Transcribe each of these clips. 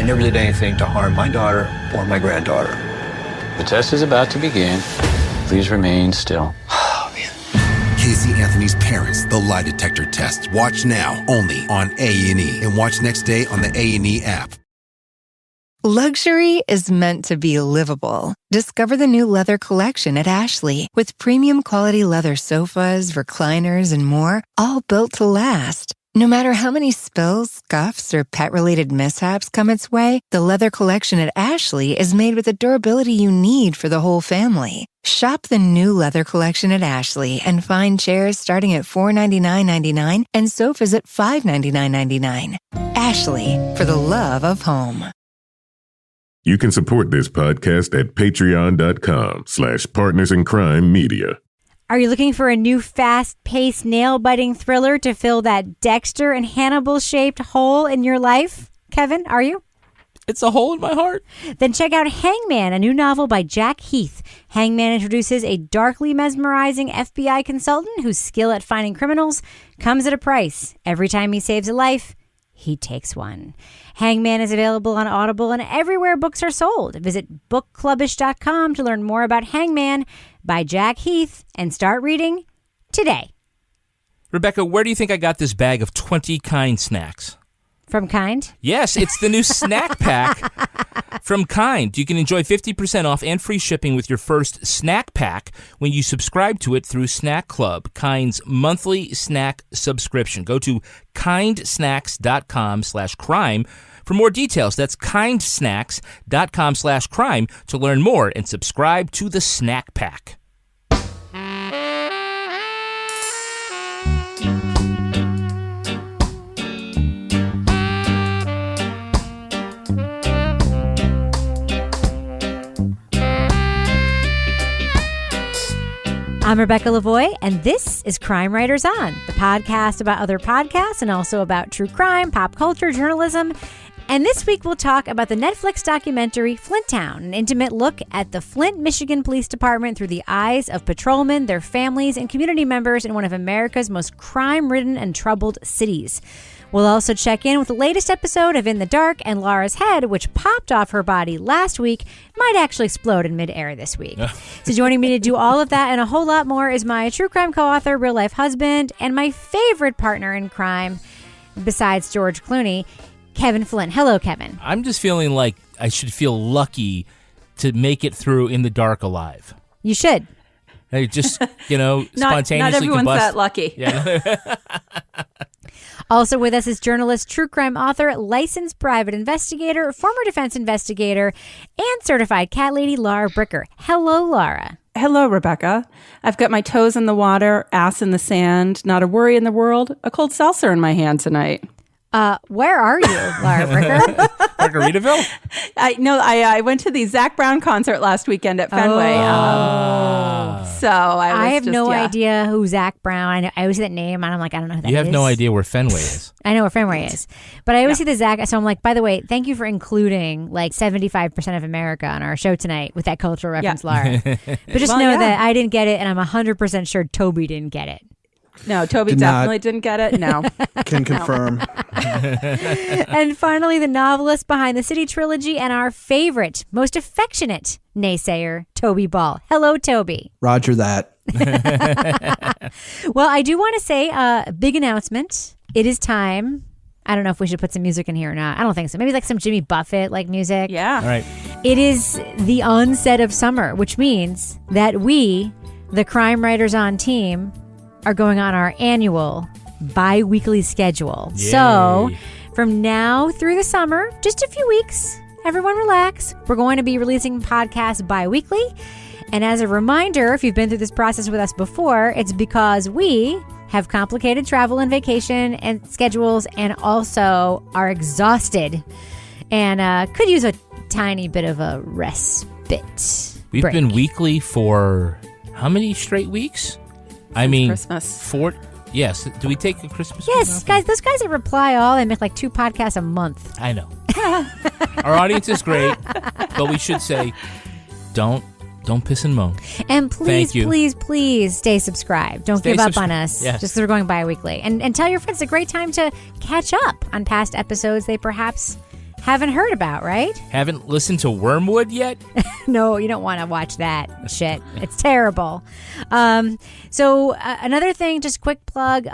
I never did anything to harm my daughter or my granddaughter. The test is about to begin. Please remain still. Oh, man. Casey Anthony's Parents, the lie detector test. Watch now, only on A&E. And watch next day on the A&E app. Luxury is meant to be livable. Discover the new leather collection at Ashley with premium quality leather sofas, recliners, and more, all built to last. No matter how many spills, scuffs, or pet-related mishaps come its way, the leather collection at Ashley is made with the durability you need for the whole family. Shop the new leather collection at Ashley and find chairs starting at $499.99 and sofas at $599.99. Ashley, for the love of home. You can support this podcast at patreon.com/partnersincrimemedia. Are you looking for a new fast-paced, nail-biting thriller to fill that Dexter and Hannibal-shaped hole in your life? Kevin, are you? It's a hole in my heart. Then check out Hangman, a new novel by Jack Heath. Hangman introduces a darkly mesmerizing FBI consultant whose skill at finding criminals comes at a price. Every time he saves a life, he takes one. Hangman is available on Audible and everywhere books are sold. Visit bookclubish.com to learn more about Hangman by Jack Heath and start reading today. Rebecca, where do you think I got this bag of 20 Kind snacks? From Kind? Yes, it's the new snack pack from Kind. You can enjoy 50% off and free shipping with your first snack pack when you subscribe to it through Snack Club, Kind's monthly snack subscription. Go to kindsnacks.com/crime for more details. That's kindsnacks.com/crime to learn more and subscribe to the snack pack. I'm Rebecca Lavoie, and this is Crime Writers On, the podcast about other podcasts and also about true crime, pop culture, journalism. And this week we'll talk about the Netflix documentary Flint Town, an intimate look at the Flint, Michigan Police Department through the eyes of patrolmen, their families, and community members in one of America's most crime-ridden and troubled cities. We'll also check in with the latest episode of In the Dark, and Laura's head, which popped off her body last week, might actually explode in midair this week. So joining me to do all of that and a whole lot more is my true crime co-author, real-life husband, and my favorite partner in crime, besides George Clooney, Kevin Flint. Hello, Kevin. I'm just feeling like I should feel lucky to make it through In the Dark alive. You should. I just, spontaneously not everyone's combust. that lucky. Yeah. Also with us is journalist, true crime author, licensed private investigator, former defense investigator, and certified cat lady, Laura Bricker. Hello, Laura. Hello, Rebecca. I've got my toes in the water, ass in the sand, not a worry in the world, a cold seltzer in my hand tonight. Where are you, Laura Bricker? Margaritaville? I went to the Zac Brown concert last weekend at Fenway. So I have no idea who Zac Brown. I always see that name, and I'm like, I don't know who that is. You have no idea where Fenway is. I know where Fenway is, but I always see the Zac. So I'm like, by the way, thank you for including like 75% of America on our show tonight with that cultural reference, Laura. But just know that I didn't get it, and I'm 100% sure Toby didn't get it. No, Toby definitely didn't get it. No. Can confirm. And finally, the novelist behind the City trilogy and our favorite, most affectionate naysayer, Toby Ball. Hello, Toby. Roger that. Well, I do want to say a big announcement. It is time. I don't know if we should put some music in here or not. I don't think so. Maybe like some Jimmy Buffett like music. Yeah. All right. It is the onset of summer, which means that we, the Crime Writers On team, are going on our annual bi-weekly schedule. Yay. So from now through the summer, just a few weeks, everyone relax. We're going to be releasing podcasts bi-weekly. And as a reminder, if you've been through this process with us before, it's because we have complicated travel and vacation and schedules and also are exhausted and could use a tiny bit of a respite. We've break. been weekly for how many straight weeks? I mean, Christmas. 4. Yes. Do we take a Christmas? Yes, guys, those guys that reply all and make like 2 podcasts a month. I know. Our audience is great, but we should say, don't piss and moan. And please, please stay subscribed. Don't give up on us yes. just because we're going bi-weekly. And tell your friends it's a great time to catch up on past episodes they perhaps haven't heard about, right? Haven't listened to Wormwood yet? No, you don't want to watch that shit. It's terrible. So another thing, just quick plug,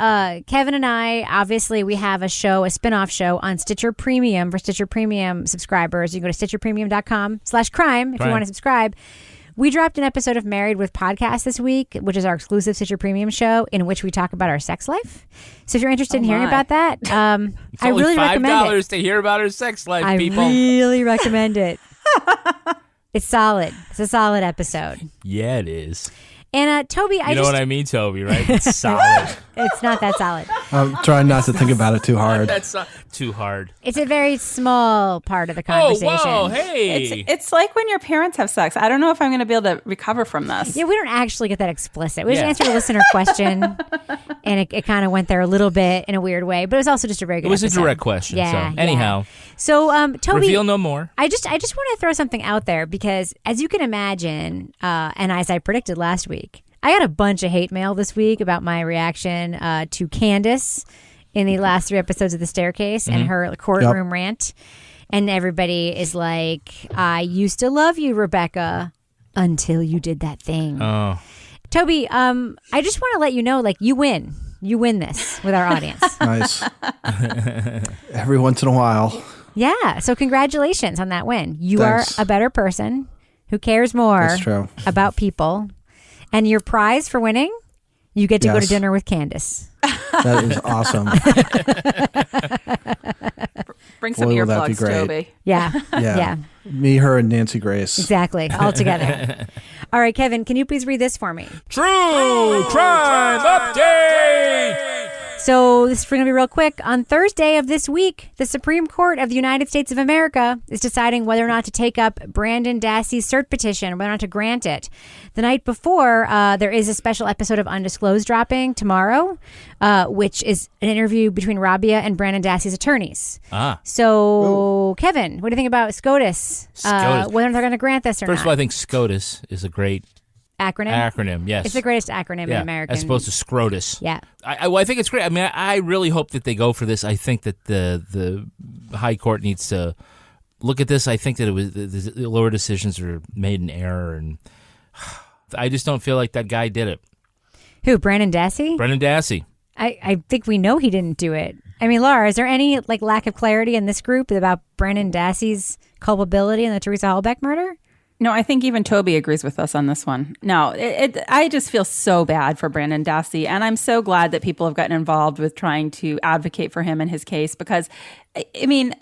Kevin and I, obviously we have a spin-off show on Stitcher Premium for Stitcher Premium subscribers. You can go to stitcherpremium.com/crime if you want to subscribe. We dropped an episode of Married with Podcast this week, which is our exclusive Stitcher Premium show in which we talk about our sex life. So if you're interested in hearing about that, I really recommend it. $5 to hear about our sex life, people. I really recommend it. It's solid. It's a solid episode. Yeah, it is. And Toby, you know what I mean, Toby, right? It's solid. It's not that solid. I'm trying not to think about it too hard. That's not too hard. It's a very small part of the conversation. Oh, whoa, hey. It's like when your parents have sex. I don't know if I'm going to be able to recover from this. Yeah, we don't actually get that explicit. We just answered a listener question, and it kind of went there a little bit in a weird way, but it was also just a very good episode. It was a direct question. Yeah, so anyhow. So, Toby. Reveal no more. I just want to throw something out there because, as you can imagine, and as I predicted last week, I got a bunch of hate mail this week about my reaction to Candace in the last 3 episodes of The Staircase and her courtroom rant. And everybody is like, I used to love you, Rebecca, until you did that thing. Oh. Toby, I just want to let you know, like, you win. You win this with our audience. Nice. Every once in a while. Yeah. So congratulations on that win. You Thanks. are a better person who cares more That's true. about people. And your prize for winning, you get to go to Yes. dinner with Candace. That is awesome. Bring some Boy, will that be earplugs, great. Toby. Yeah. Yeah. Me, her, and Nancy Grace. Exactly. All together. All right, Kevin, can you please read this for me? True Crime Update! So this is going to be real quick. On Thursday of this week, the Supreme Court of the United States of America is deciding whether or not to take up Brandon Dassey's cert petition, whether or not to grant it. The night before, there is a special episode of Undisclosed dropping tomorrow, which is an interview between Rabia and Brandon Dassey's attorneys. So, Kevin, what do you think about SCOTUS? SCOTUS. Whether they're going to grant this or not? First of all, I think SCOTUS is a great acronym, yes. It's the greatest acronym in American. As opposed to SCROTUS. Yeah. I think it's great. I mean, I really hope that they go for this. I think that the High Court needs to look at this. I think that the lower decisions are made in error, and I just don't feel like that guy did it. Who, Brandon Dassey? Brandon Dassey. I think we know he didn't do it. I mean, Laura, is there any lack of clarity in this group about Brandon Dassey's culpability in the Teresa Hallbeck murder? No, I think even Toby agrees with us on this one. No, I just feel so bad for Brandon Dassey, and I'm so glad that people have gotten involved with trying to advocate for him in his case because, I mean,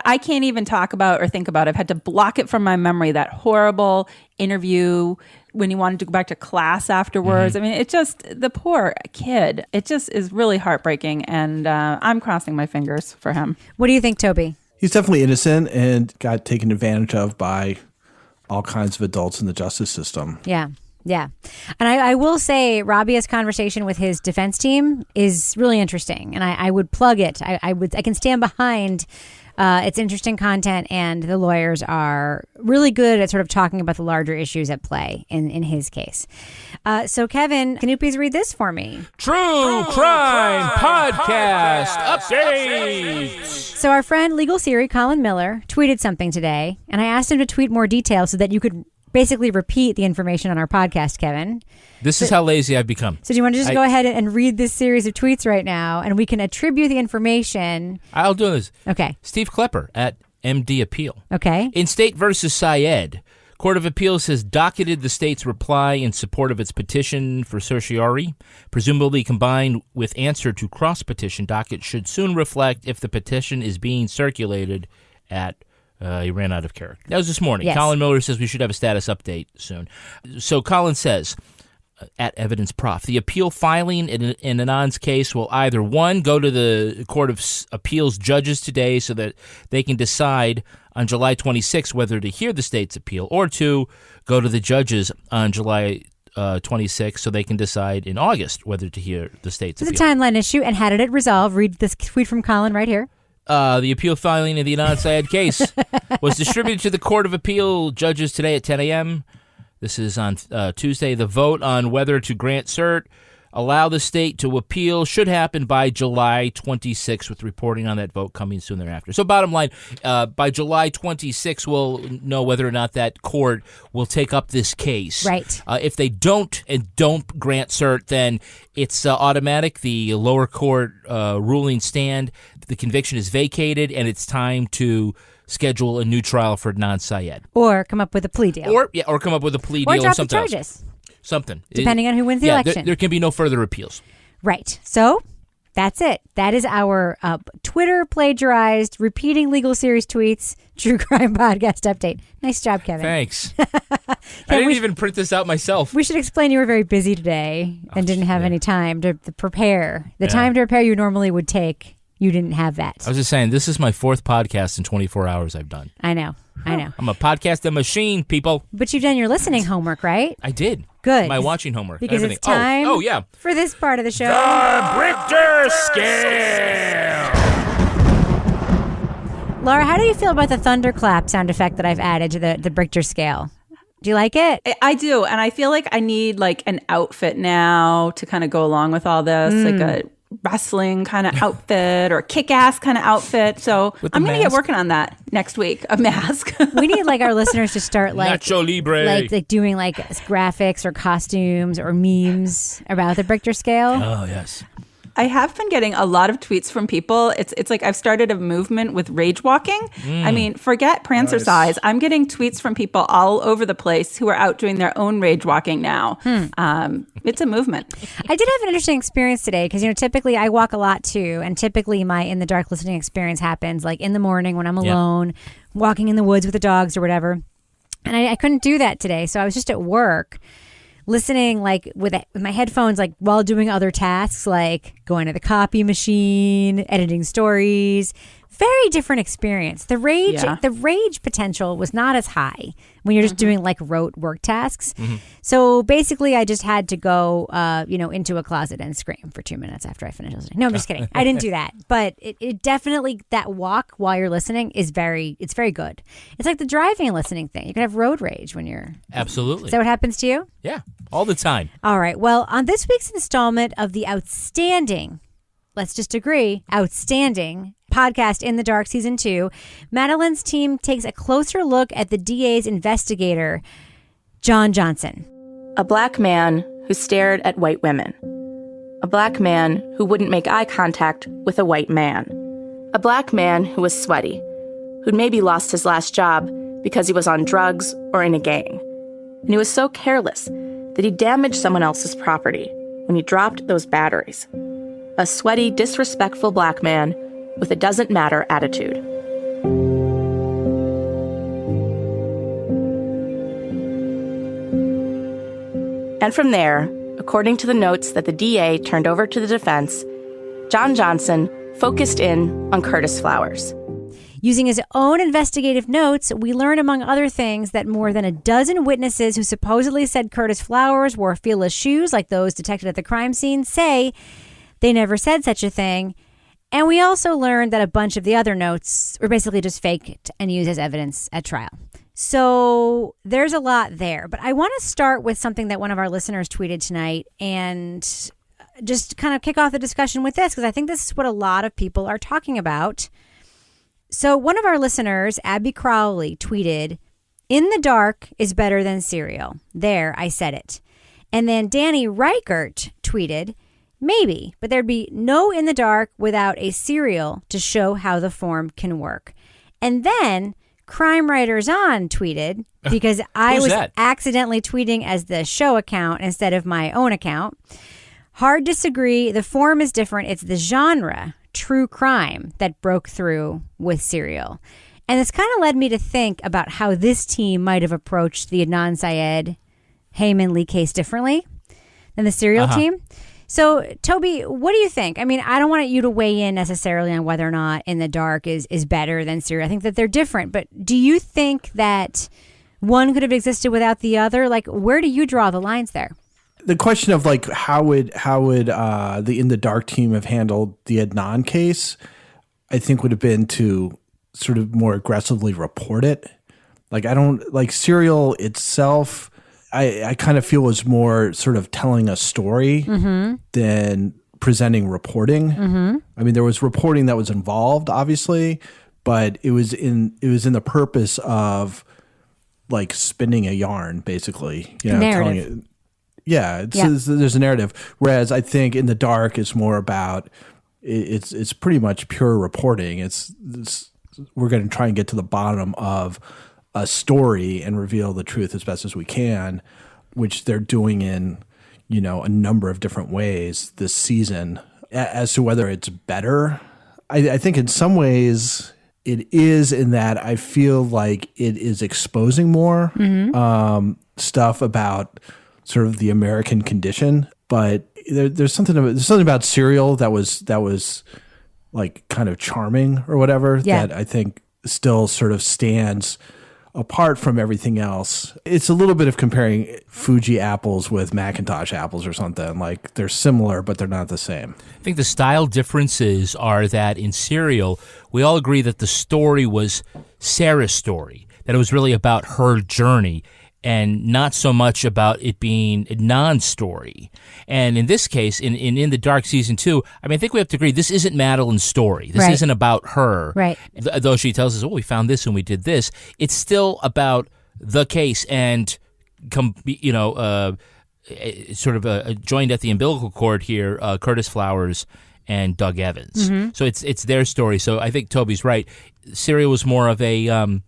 I can't even talk about or think about it. I've had to block it from my memory, that horrible interview when he wanted to go back to class afterwards. Mm-hmm. I mean, it just, the poor kid, it just is really heartbreaking, and I'm crossing my fingers for him. What do you think, Toby? He's definitely innocent and got taken advantage of by all kinds of adults in the justice system. Yeah. Yeah. And I will say Rabia's conversation with his defense team is really interesting. And I would plug it. I can stand behind it's interesting content, and the lawyers are really good at sort of talking about the larger issues at play in his case. So Kevin, can you please read this for me? True Crime Podcast Update. So our friend Legal Siri Colin Miller tweeted something today, and I asked him to tweet more details so that you could basically repeat the information on our podcast, Kevin. This is how lazy I've become. So do you want to just go ahead and read this series of tweets right now, and we can attribute the information? I'll do this. Okay. Steve Klepper at MD Appeal. Okay. In State versus Syed, Court of Appeals has docketed the state's reply in support of its petition for certiorari, presumably combined with answer to cross-petition. Docket should soon reflect if the petition is being circulated at he ran out of character. That was this morning. Yes. Colin Miller says we should have a status update soon. So Colin says, at Evidence Prof, the appeal filing in Adnan's case will either, one, go to the Court of Appeals judges today so that they can decide on July 26 whether to hear the state's appeal, or two, go to the judges on July 26 so they can decide in August whether to hear the state's appeal. It's a timeline issue, and how did it resolve? Read this tweet from Colin right here. The appeal filing of the Adnan Syed case was distributed to the Court of Appeal judges today at 10 a.m. This is on Tuesday. The vote on whether to grant cert allow the state to appeal should happen by July 26th, with reporting on that vote coming soon thereafter. So bottom line, by July 26th, we'll know whether or not that court will take up this case. Right. If they don't grant cert, then it's automatic. The lower court ruling stand, the conviction is vacated, and it's time to schedule a new trial for Adnan Syed. Or come up with a plea deal. Or come up with a plea or deal drop or something the charges. else. Something. Depending on who wins the election. There can be no further appeals. Right. So that's it. That is our Twitter plagiarized, repeating legal series tweets, true crime podcast update. Nice job, Kevin. Thanks. I didn't even print this out myself. We should explain you were very busy today and didn't have any time to prepare. The time to prepare you normally would take. You didn't have that. I was just saying, this is my 4th podcast in 24 hours I've done. I know. I'm a podcasting machine, people. But you've done your listening homework, right? I did. Good. My watching homework. Because everything. It's time oh, yeah. for this part of the show. The Richter Scale! Laura, how do you feel about the thunderclap sound effect that I've added to the Richter scale? Do you like it? I do. And I feel like I need like an outfit now to kind of go along with all this, like a wrestling kind of outfit or kick-ass kind of outfit. So I'm going to get working on that next week, a mask. We need like our listeners to start like Nacho Libre. like doing like graphics or costumes or memes about the Richter scale. Oh, yes. I have been getting a lot of tweets from people. It's like I've started a movement with rage walking. I mean, forget prancer size. I'm getting tweets from people all over the place who are out doing their own rage walking now. It's a movement. I did have an interesting experience today because, typically I walk a lot too. And typically my in the dark listening experience happens like in the morning when I'm alone, walking in the woods with the dogs or whatever. And I couldn't do that today. So I was just at work listening like with my headphones, like while doing other tasks, like going to the copy machine, editing stories. Very different experience. The rage potential was not as high when you're just doing like rote work tasks. So basically I just had to go, into a closet and scream for 2 minutes after I finished listening. No, I'm just kidding. I didn't do that. But it definitely, that walk while you're listening it's very good. It's like the driving and listening thing. You can have road rage when you're... Absolutely. Is that what happens to you? Yeah, all the time. All right. Well, on this week's installment of the outstanding, let's just agree, outstanding podcast In the Dark Season 2, Madeline's team takes a closer look at the DA's investigator, John Johnson. A black man who stared at white women. A black man who wouldn't make eye contact with a white man. A black man who was sweaty, who'd maybe lost his last job because he was on drugs or in a gang. And he was so careless that he damaged someone else's property when he dropped those batteries. A sweaty, disrespectful black man with a doesn't matter attitude. And from there, according to the notes that the DA turned over to the defense, John Johnson focused in on Curtis Flowers. Using his own investigative notes, we learn, among other things, that more than a dozen witnesses who supposedly said Curtis Flowers wore feeless shoes like those detected at the crime scene say they never said such a thing. And we also learned that a bunch of the other notes were basically just faked and used as evidence at trial. So there's a lot there. But I want to start with something that one of our listeners tweeted tonight and just kind of kick off the discussion with this, because I think this is what a lot of people are talking about. So one of our listeners, Abby Crowley, tweeted, "In the dark is better than cereal. There, I said it." And then Danny Reichert tweeted, "Maybe, but there'd be no In the Dark without a cereal to show how the form can work." And then Crime Writers On tweeted, because I was accidentally tweeting as the show account instead of my own account. "Hard disagree. The form is different. It's the genre, true crime, that broke through with Serial." And this kind of led me to think about how this team might have approached the Adnan Syed, Heyman Lee case differently than the Serial team. So, Toby, what do you think? I mean, I don't want you to weigh in necessarily on whether or not In the Dark is better than Serial. I think that they're different. But do you think that one could have existed without the other? Like, where do you draw the lines there? The question of like how would the In the Dark team have handled the Adnan case, I think would have been to sort of more aggressively report it. Like, I don't like Serial itself I kind of feel was more sort of telling a story than presenting reporting. I mean, there was reporting that was involved, obviously, but it was in the purpose of like spinning a yarn, basically. You know, telling it. Yeah, there's a narrative. Whereas I think In the Dark is more about it's pretty much pure reporting. It's we're going to try and get to the bottom of a story and reveal the truth as best as we can, which they're doing in, you know, a number of different ways this season. As to whether it's better, I think in some ways it is, in that I feel like it is exposing more stuff about sort of the American condition. But there's something about Serial that was like kind of charming or whatever that I think still sort of stands apart from everything else. It's a little bit of comparing Fuji apples with Macintosh apples or something. Like, they're similar, but they're not the same. I think the style differences are that in Serial, we all agree that the story was Sarah's story, that it was really about her journey and not so much about it being Adnan's story. And in this case, in the Dark Season 2, I mean, I think we have to agree, this isn't Madeline's story. This isn't about her. Right. Though she tells us, oh, we found this and we did this. It's still about the case and, sort of joined at the umbilical cord here, Curtis Flowers and Doug Evans. So it's their story. So I think Toby's right. Serial was more of a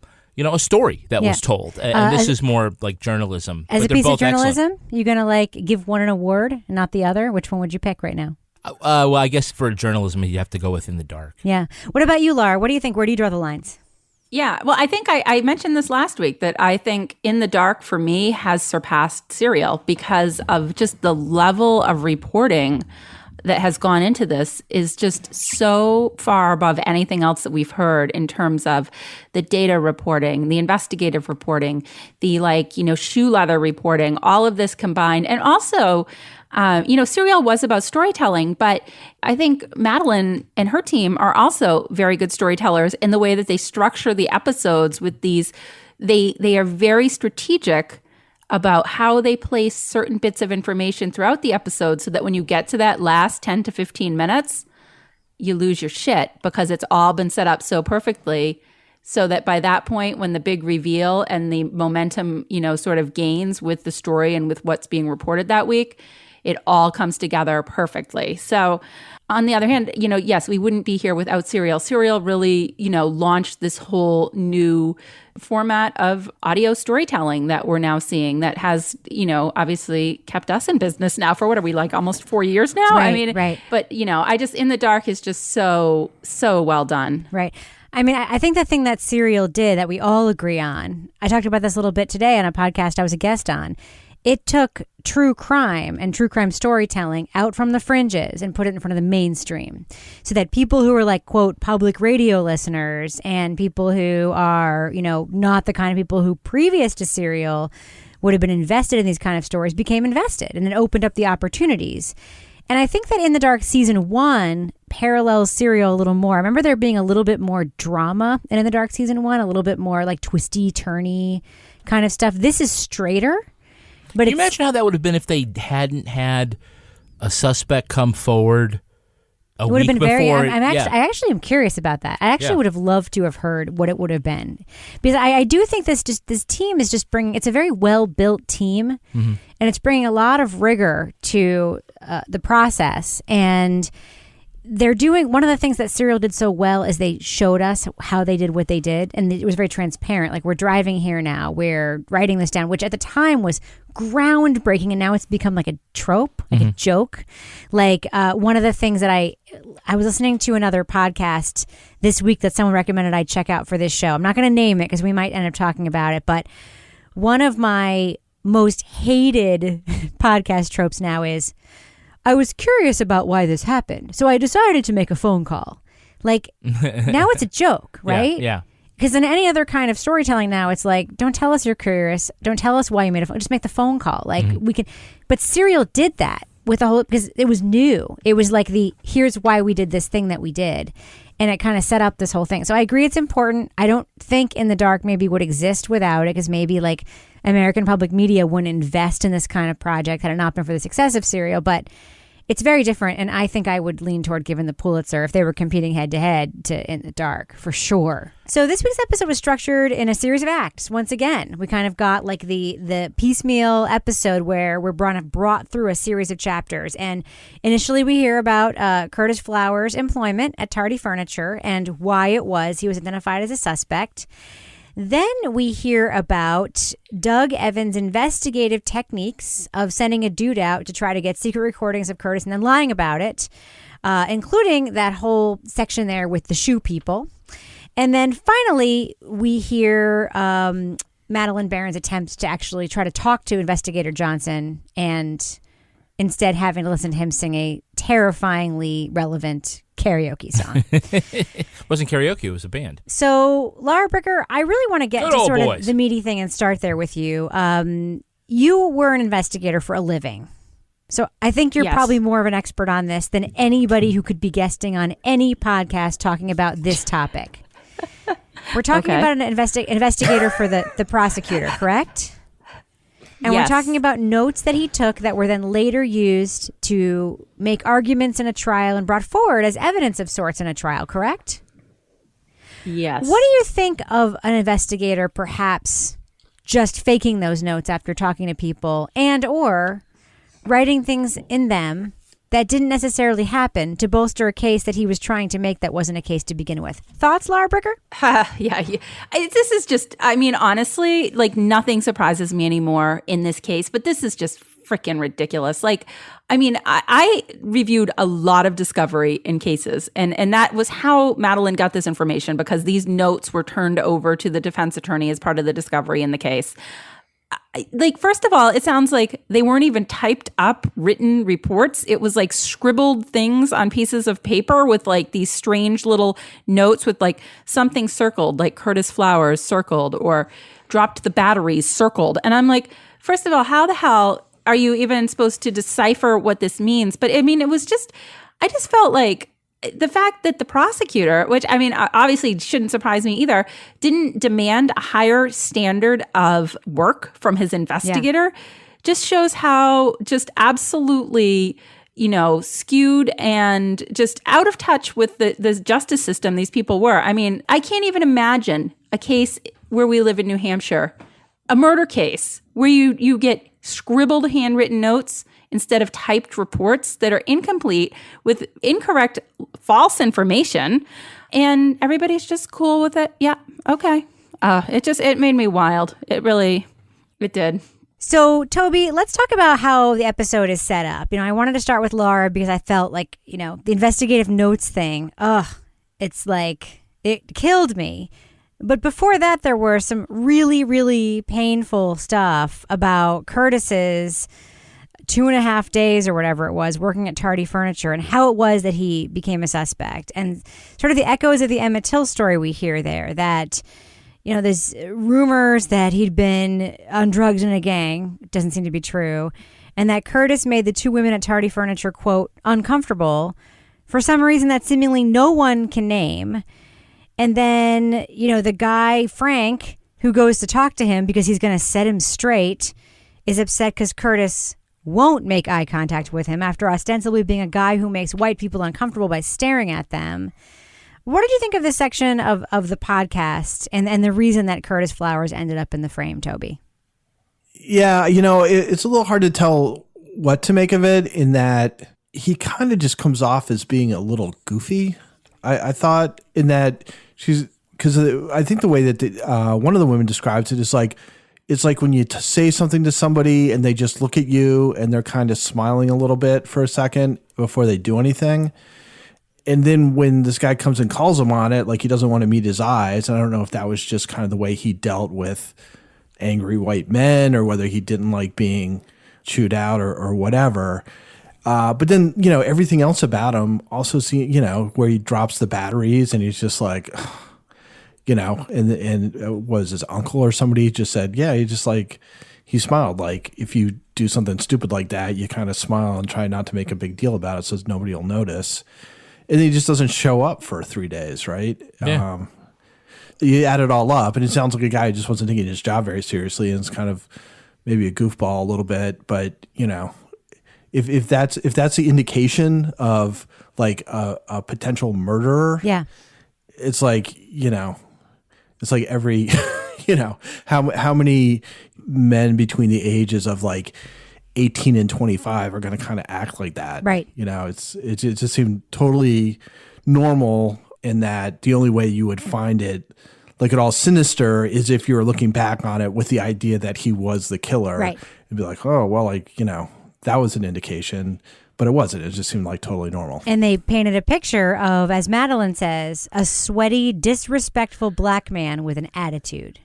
story that was told. And this is more like journalism. As a piece of journalism, you're going to like give one an award and not the other? Which one would you pick right now? Well, I guess for journalism, you have to go with In the Dark. Yeah. What about you, Laura? What do you think? Where do you draw the lines? Yeah, well, I think I mentioned this last week that I think In the Dark for me has surpassed Serial because of just the level of reporting that has gone into this is just so far above anything else that we've heard in terms of the data reporting, the investigative reporting, the shoe leather reporting, all of this combined. And also, Serial was about storytelling, but I think Madeline and her team are also very good storytellers in the way that they structure the episodes with these. They are very strategic about how they place certain bits of information throughout the episode so that when you get to that last 10 to 15 minutes, you lose your shit because it's all been set up so perfectly so that by that point, when the big reveal and the momentum, sort of gains with the story and with what's being reported that week, it all comes together perfectly. So on the other hand, yes, we wouldn't be here without Serial. Serial really, launched this whole new format of audio storytelling that we're now seeing that has, obviously kept us in business now for what are we, like almost 4 years now? Right, I mean, right. But, In the Dark is just so well done. Right. I mean, I think the thing that Serial did that we all agree on, I talked about this a little bit today on a podcast I was a guest on. It took true crime and true crime storytelling out from the fringes and put it in front of the mainstream so that people who are like, quote, public radio listeners and people who are, not the kind of people who previous to Serial would have been invested in these kind of stories became invested, and it opened up the opportunities. And I think that In the Dark Season 1 parallels Serial a little more. I remember there being a little bit more drama in the Dark Season 1, a little bit more like twisty, turny kind of stuff. This is straighter. But can you imagine how that would have been if they hadn't had a suspect come forward a week before? I actually am curious about that. I actually would have loved to have heard what it would have been, because I do think this team is just bringing. It's a very well built team, and it's bringing a lot of rigor to the process. And they're doing one of the things that Serial did so well is they showed us how they did what they did, and it was very transparent. Like, we're driving here now, we're writing this down, which at the time was groundbreaking, and now it's become like a trope, like a joke. Like one of the things that I was listening to another podcast this week that someone recommended I check out for this show. I'm not going to name it because we might end up talking about it, but one of my most hated podcast tropes now is, I was curious about why this happened, so I decided to make a phone call. Like, now it's a joke, right? Yeah. Because in any other kind of storytelling now, it's like, don't tell us you're curious. Don't tell us why you made a phone. Just make the phone call. Like, we can. But Serial did that with the whole, because it was new. It was like here's why we did this thing that we did. And it kind of set up this whole thing. So I agree it's important. I don't think In the Dark maybe would exist without it, because maybe like American public media wouldn't invest in this kind of project had it not been for the success of Serial. But it's very different. And I think I would lean toward giving the Pulitzer if they were competing head to head to In the Dark, for sure. So this week's episode was structured in a series of acts. Once again, we kind of got like the piecemeal episode where we're brought through a series of chapters. And initially we hear about Curtis Flowers' employment at Tardy Furniture and why it was he was identified as a suspect. Then we hear about Doug Evans' investigative techniques of sending a dude out to try to get secret recordings of Curtis and then lying about it, including that whole section there with the shoe people. And then finally, we hear Madeline Barron's attempts to actually try to talk to Investigator Johnson and instead having to listen to him sing a terrifyingly relevant karaoke song. It wasn't karaoke, it was a band. So, Laura Bricker, I really want to get to sort of the meaty thing and start there with you. You were an investigator for a living. So I think you're probably more of an expert on this than anybody who could be guesting on any podcast talking about this topic. We're talking about an investigator for the prosecutor, correct? And we're talking about notes that he took that were then later used to make arguments in a trial and brought forward as evidence of sorts in a trial, correct? Yes. What do you think of an investigator perhaps just faking those notes after talking to people and or writing things in them that didn't necessarily happen to bolster a case that he was trying to make that wasn't a case to begin with? Thoughts, Laura Bricker? Yeah. This is just, I mean, honestly, like nothing surprises me anymore in this case, but this is just freaking ridiculous. Like, I mean, I reviewed a lot of discovery in cases, and that was how Madeline got this information, because these notes were turned over to the defense attorney as part of the discovery in the case. Like, first of all, it sounds like they weren't even typed up written reports. It was like scribbled things on pieces of paper with like these strange little notes with like something circled, like Curtis Flowers circled or dropped the batteries circled. And I'm like, first of all, how the hell are you even supposed to decipher what this means? But I mean, it was just, I just felt like the fact that the prosecutor, which I mean, obviously shouldn't surprise me either, didn't demand a higher standard of work from his investigator just shows how just absolutely, skewed and just out of touch with the justice system these people were. I mean, I can't even imagine a case where we live in New Hampshire, a murder case where you get scribbled handwritten notes instead of typed reports that are incomplete with incorrect, false information, and everybody's just cool with it. Yeah, okay. It made me wild. It did. So, Toby, let's talk about how the episode is set up. I wanted to start with Laura because I felt like, the investigative notes thing, it's like, it killed me. But before that, there were some really, really painful stuff about Curtis's 2.5 days or whatever it was working at Tardy Furniture and how it was that he became a suspect, and sort of the echoes of the Emmett Till story we hear there, that there's rumors that he'd been on drugs in a gang. It doesn't seem to be true. And that Curtis made the two women at Tardy Furniture, quote, uncomfortable for some reason that seemingly no one can name. And then, the guy, Frank, who goes to talk to him because he's going to set him straight, is upset because Curtis won't make eye contact with him after ostensibly being a guy who makes white people uncomfortable by staring at them. What did you think of this section of the podcast and the reason that Curtis Flowers ended up in the frame, Toby? Yeah, it's a little hard to tell what to make of it, in that he kind of just comes off as being a little goofy. I thought, in that because I think the way that one of the women describes it is like, it's like when you say something to somebody and they just look at you and they're kind of smiling a little bit for a second before they do anything. And then when this guy comes and calls him on it, like he doesn't want to meet his eyes. And I don't know if that was just kind of the way he dealt with angry white men, or whether he didn't like being chewed out or whatever. But then, everything else about him also where he drops the batteries and he's just like, and was his uncle or somebody just said, yeah, he smiled. Like, if you do something stupid like that, you kind of smile and try not to make a big deal about it so nobody will notice. and he just doesn't show up for 3 days, right? Yeah. You add it all up, and it sounds like a guy who just wasn't taking his job very seriously, and it's kind of maybe a goofball a little bit. But if that's the indication of like a potential murderer, Yeah. it's like it's like every how many men between the ages of like 18 and 25 are going to kind of act like that, Right. It just seemed totally normal in that the only way you would find it like at all sinister is if you were looking back on it with the idea that he was the killer. Right. It'd be like, oh, well, like, that was an indication, but it wasn't. It just seemed like totally normal. And they painted a picture of, as Madeline says, a sweaty, disrespectful black man with an attitude.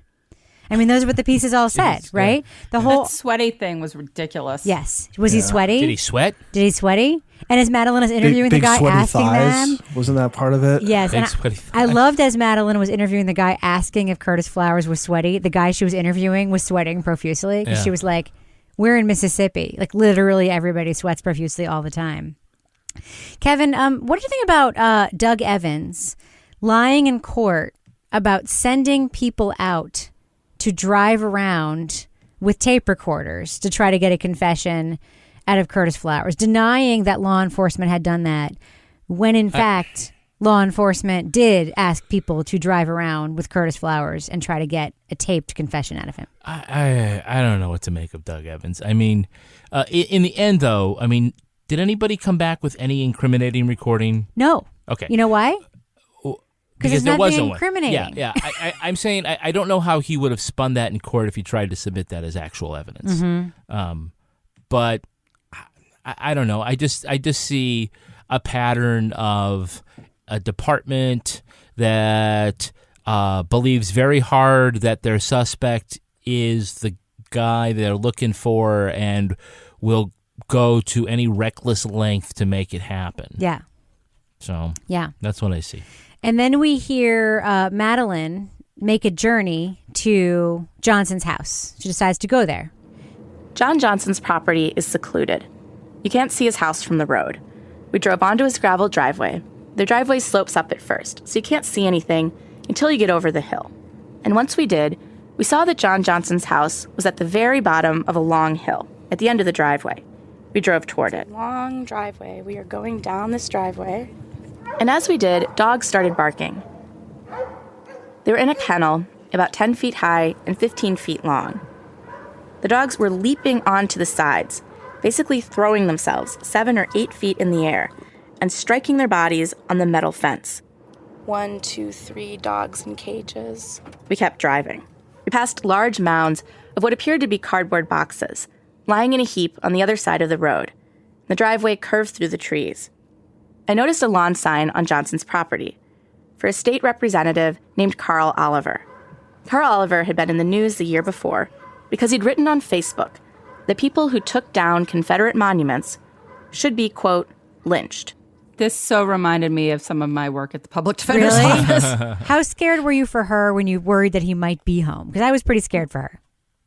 I mean, those are what the pieces all said, right? The whole That sweaty thing was ridiculous. Yes. Was he sweaty? Did he sweat? Did he sweaty? And as Madeline is interviewing big the guy sweaty asking thighs. them. Wasn't that part of it? Yes. Big And sweaty I thighs. loved as Madeline was interviewing the guy asking if Curtis Flowers was sweaty. The guy she was interviewing was sweating profusely because Yeah. she was like, we're in Mississippi. Like literally everybody sweats profusely all the time. Kevin, what do you think about Doug Evans lying in court about sending people out to drive around with tape recorders to try to get a confession out of Curtis Flowers, denying that law enforcement had done that when in fact law enforcement did ask people to drive around with Curtis Flowers and try to get a taped confession out of him? I don't know what to make of Doug Evans. I mean, in the end, though, I mean, did anybody come back with any incriminating recording? No. Okay. You know why? Because there's there wasn't nothing one. incriminating. Yeah. I'm saying I don't know how he would have spun that in court if he tried to submit that as actual evidence. Mm-hmm. But I don't know. I just see a pattern of a department that believes very hard that their suspect is the guy they're looking for and will go to any reckless length to make it happen. Yeah. So Yeah. that's what I see. And then we hear Madeline make a journey to Johnson's house. She decides to go there. John Johnson's property is secluded. You can't see his house from the road. We drove onto his gravel driveway. The driveway slopes up at first, so you can't see anything until you get over the hill. And once we did, we saw that John Johnson's house was at the very bottom of a long hill, at the end of the driveway. We drove toward it. Long driveway. We are going down this driveway. And as we did, dogs started barking. They were in a kennel, about 10 feet high and 15 feet long. The dogs were leaping onto the sides, basically throwing themselves 7 or 8 feet in the air and striking their bodies on the metal fence. 1, 2, 3 dogs in cages. We kept driving. We passed large mounds of what appeared to be cardboard boxes, lying in a heap on the other side of the road. The driveway curved through the trees. I noticed a lawn sign on Johnson's property for a state representative named Carl Oliver. Carl Oliver had been in the news the year before because he'd written on Facebook that people who took down Confederate monuments should be, quote, lynched. This so reminded me of some of my work at the public defender's Really? office. How scared were you for her when you worried that he might be home? Because I was pretty scared for her.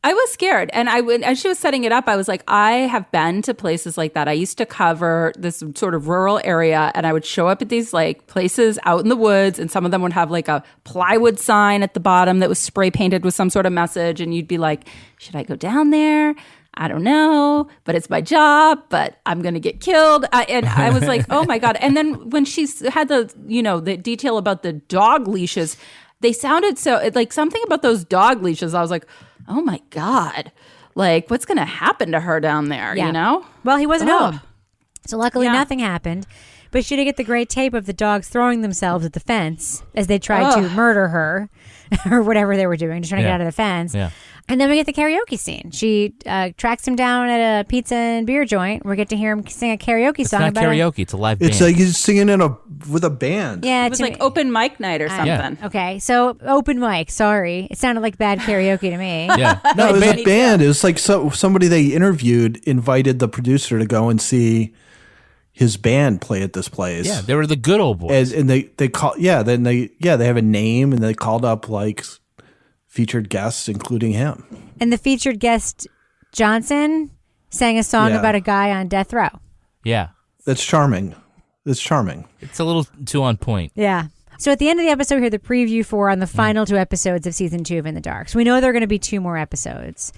I was scared. And as she was setting it up, I was like, I have been to places like that. I used to cover this sort of rural area, and I would show up at these like places out in the woods, and some of them would have like a plywood sign at the bottom that was spray painted with some sort of message. And you'd be like, should I go down there? I don't know, but it's my job, but I'm going to get killed. And I was like, oh my God. And then when she had the detail about the dog leashes, they sounded so like something about those dog leashes. I was like, oh my God, like what's going to happen to her down there, Yeah. you know? Well, he wasn't Ugh. home. So luckily Yeah. nothing happened. But she did get the great tape of the dogs throwing themselves at the fence as they tried to murder her or whatever they were doing, just trying to get out of the fence. Yeah. And then we get the karaoke scene. She tracks him down at a pizza and beer joint. We get to hear him sing a karaoke It's song. not about karaoke. It's a live band. It's like he's singing with a band. Yeah, It was like open mic night or something. Okay, so open mic. Sorry, it sounded like bad karaoke to me. yeah. No, it was band- a band. It was like somebody they interviewed invited the producer to go and see his band play at this place. Yeah, they were the good old boys. And they call they have a name, and they called up like featured guests, including him. And the featured guest, Johnson, sang a song Yeah. about a guy on death row. Yeah. That's charming. It's charming. It's a little too on point. Yeah. So at the end of the episode, we hear the preview for on the final 2 episodes of season 2 of In the Dark. So we know there are going to be 2 more episodes.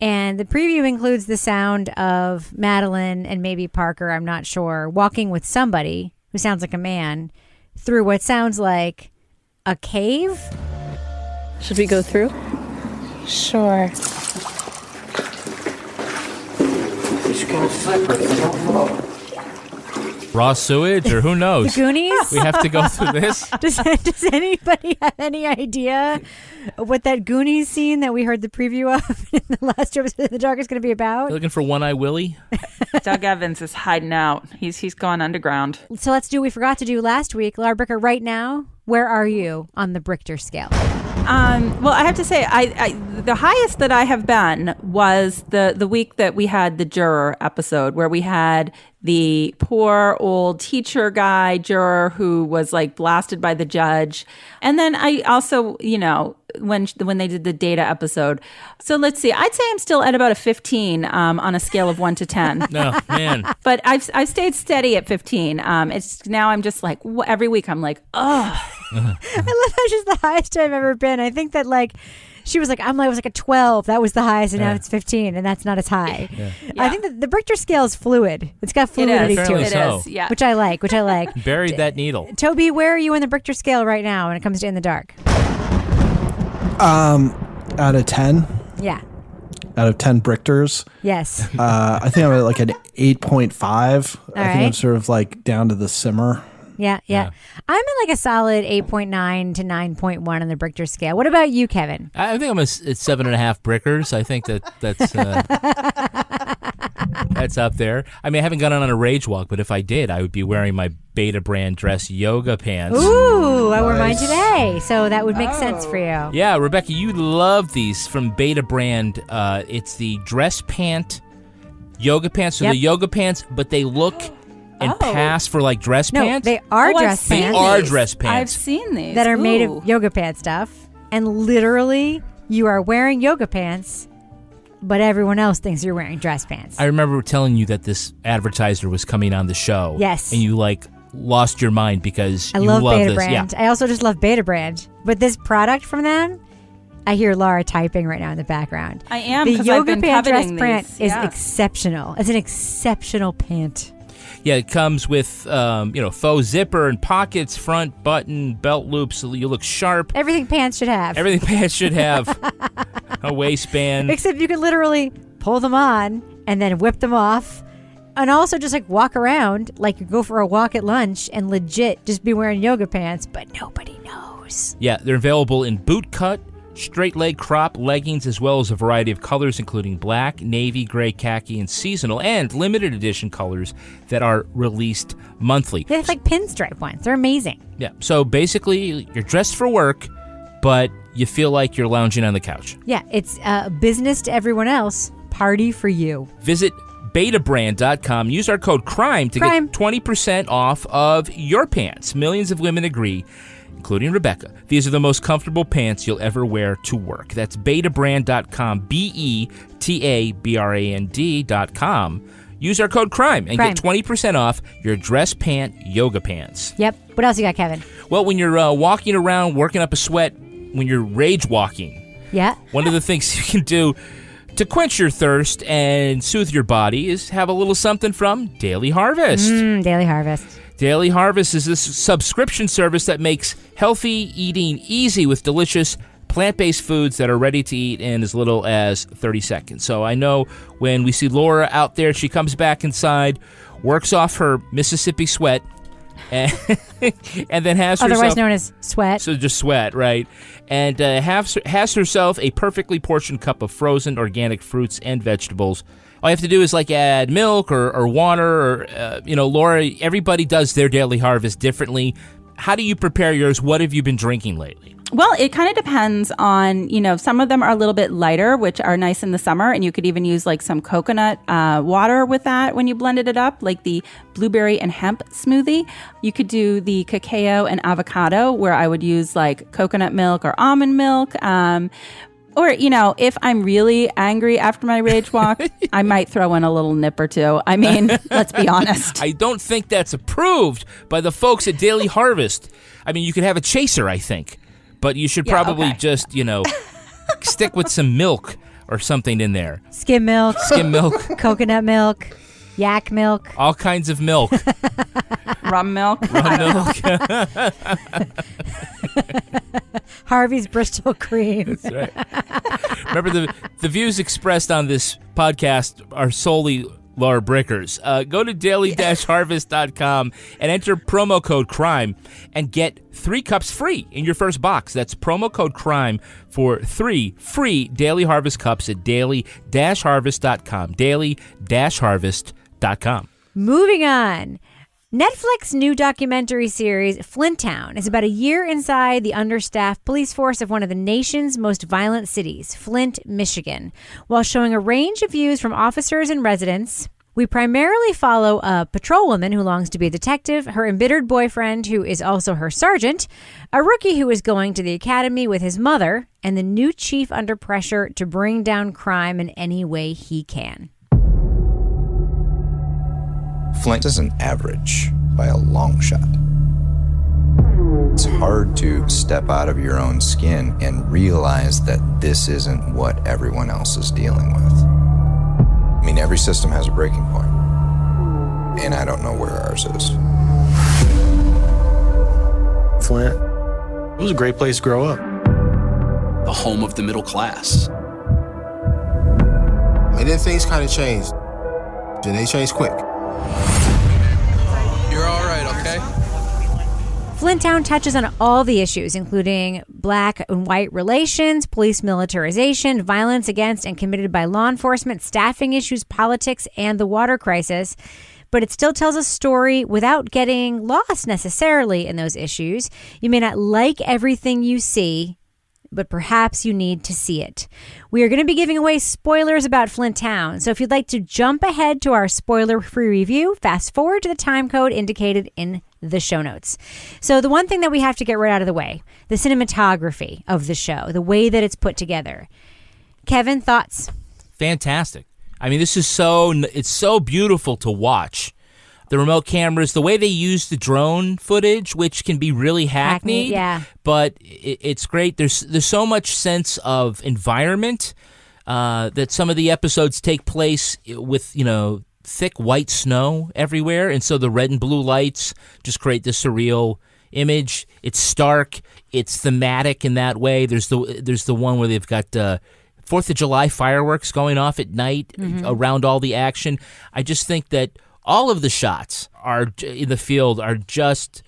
And the preview includes the sound of Madeline and maybe Parker, I'm not sure, walking with somebody who sounds like a man through what sounds like a cave. Should we go through? Sure. Raw sewage, or who knows? The Goonies? We have to go through this. Does anybody have any idea what that Goonies scene that we heard the preview of in the last 2 episodes of The Dark is going to be about? You looking for One Eye Willie? Doug Evans is hiding out. He's gone underground. So let's do what we forgot to do last week. Laura Bricker, right now, where are you on the Richter scale? Well, I have to say, I the highest that I have been was the week that we had the juror episode, where we had the poor old teacher guy juror who was like blasted by the judge. And then I also, when they did the data episode. So let's see. I'd say I'm still at about a 15 on a scale of 1 to 10. No, man. But I've stayed steady at 15. It's now I'm just like every week I'm like, oh. I love that's just the highest I've ever been. I think that she was like, it was like a 12. That was the highest, and now it's 15, and that's not as high. Yeah. I think that the Richter scale is fluid. It's got fluidity to it. It is, yeah. Which I like. Buried that needle. Toby, where are you in the Richter scale right now when it comes to In the Dark? Out of 10. Yeah. Out of 10 Richters. Yes. I think I'm at like an 8.5. I think right. I'm sort of like down to the simmer. Yeah. I'm at like a solid 8.9 to 9.1 on the Richter scale. What about you, Kevin? I think I'm at 7.5 Brickers. I think that's that's up there. I mean, I haven't gone on a rage walk, but if I did, I would be wearing my Beta brand dress yoga pants. Ooh, I wore mine today, so that would make sense for you. Yeah, Rebecca, you love these from Beta brand. It's the dress pant yoga pants. So the yoga pants, but they look and pass for like dress pants? They are dress pants. They are dress pants. I've seen these. That are made of yoga pant stuff. And literally, you are wearing yoga pants, but everyone else thinks you're wearing dress pants. I remember telling you that this advertiser was coming on the show. Yes. And you lost your mind because I you love Beta this. brand. Yeah. I also just love Beta brand. But this product from them, I hear Laura typing right now in the background. I am, the because yoga I've been pant dress coveting pant these. is exceptional. It's an exceptional pant. Yeah, it comes with faux zipper and pockets, front button, belt loops, so you look sharp. Everything pants should have. Everything pants should have a waistband. Except you can literally pull them on and then whip them off. And also just like walk around like you go for a walk at lunch and legit just be wearing yoga pants, but nobody knows. Yeah, they're available in boot cut, straight leg crop, leggings, as well as a variety of colors, including black, navy, gray, khaki, and seasonal, and limited edition colors that are released monthly. They have like pinstripe ones. They're amazing. Yeah, so basically you're dressed for work, but you feel like you're lounging on the couch. Yeah, it's business to everyone else, party for you. Visit betabrand.com. Use our code CRIME to get 20% off of your pants. Millions of women agree, including Rebecca. These are the most comfortable pants you'll ever wear to work. That's betabrand.com, betabrand.com. Use our code CRIME and get 20% off your dress pant yoga pants. Yep. What else you got, Kevin? Well, when you're walking around, working up a sweat, when you're rage walking, one of the things you can do to quench your thirst and soothe your body is have a little something from Daily Harvest. Daily Harvest. Daily Harvest is this subscription service that makes healthy eating easy with delicious plant-based foods that are ready to eat in as little as 30 seconds. So I know when we see Laura out there, she comes back inside, works off her Mississippi sweat, and then has herself... Otherwise known as sweat. So just sweat, right? And has herself a perfectly portioned cup of frozen organic fruits and vegetables. All you have to do is add milk or water or, Laura, everybody does their Daily Harvest differently. How do you prepare yours? What have you been drinking lately? Well, it kind of depends on, some of them are a little bit lighter, which are nice in the summer. And you could even use some coconut water with that when you blended it up, like the blueberry and hemp smoothie. You could do the cacao and avocado, where I would use coconut milk or almond milk. Or, if I'm really angry after my rage walk, I might throw in a little nip or two. I mean, let's be honest. I don't think that's approved by the folks at Daily Harvest. I mean, you could have a chaser, I think. But you should probably just, stick with some milk or something in there. Skim milk. Coconut milk. Yak milk. All kinds of milk. Rum milk. Harvey's Bristol cream. That's right. Remember, the views expressed on this podcast are solely Laura Bricker's. Go to daily-harvest.com and enter promo code CRIME and get 3 cups free in your first box. That's promo code CRIME for 3 free Daily Harvest cups at daily-harvest.com. daily-harvest.com. Moving on. Netflix's new documentary series, Flint Town, is about a year inside the understaffed police force of one of the nation's most violent cities, Flint, Michigan. While showing a range of views from officers and residents, we primarily follow a patrolwoman who longs to be a detective, her embittered boyfriend, who is also her sergeant, a rookie who is going to the academy with his mother, and the new chief under pressure to bring down crime in any way he can. Flint isn't average by a long shot. It's hard to step out of your own skin and realize that this isn't what everyone else is dealing with. I mean, every system has a breaking point, and I don't know where ours is. Flint, it was a great place to grow up. The home of the middle class. And then things kind of changed. Then they changed quick. You're all right, okay? Flint Town touches on all the issues, including black and white relations, police militarization, violence against and committed by law enforcement, staffing issues, politics, and the water crisis. But it still tells a story without getting lost necessarily in those issues. You may not like everything you see, but perhaps you need to see it. We are going to be giving away spoilers about Flint Town. So if you'd like to jump ahead to our spoiler-free review, fast forward to the time code indicated in the show notes. So the one thing that we have to get right out of the way, the cinematography of the show, the way that it's put together. Kevin, thoughts? Fantastic. I mean, it's so beautiful to watch. The remote cameras, the way they use the drone footage, which can be really hackneyed, but it's great. There's so much sense of environment that some of the episodes take place with, thick white snow everywhere, and so the red and blue lights just create this surreal image. It's stark. It's thematic in that way. There's the one where they've got 4th of July fireworks going off at night around all the action. I just think that all of the shots in the field are just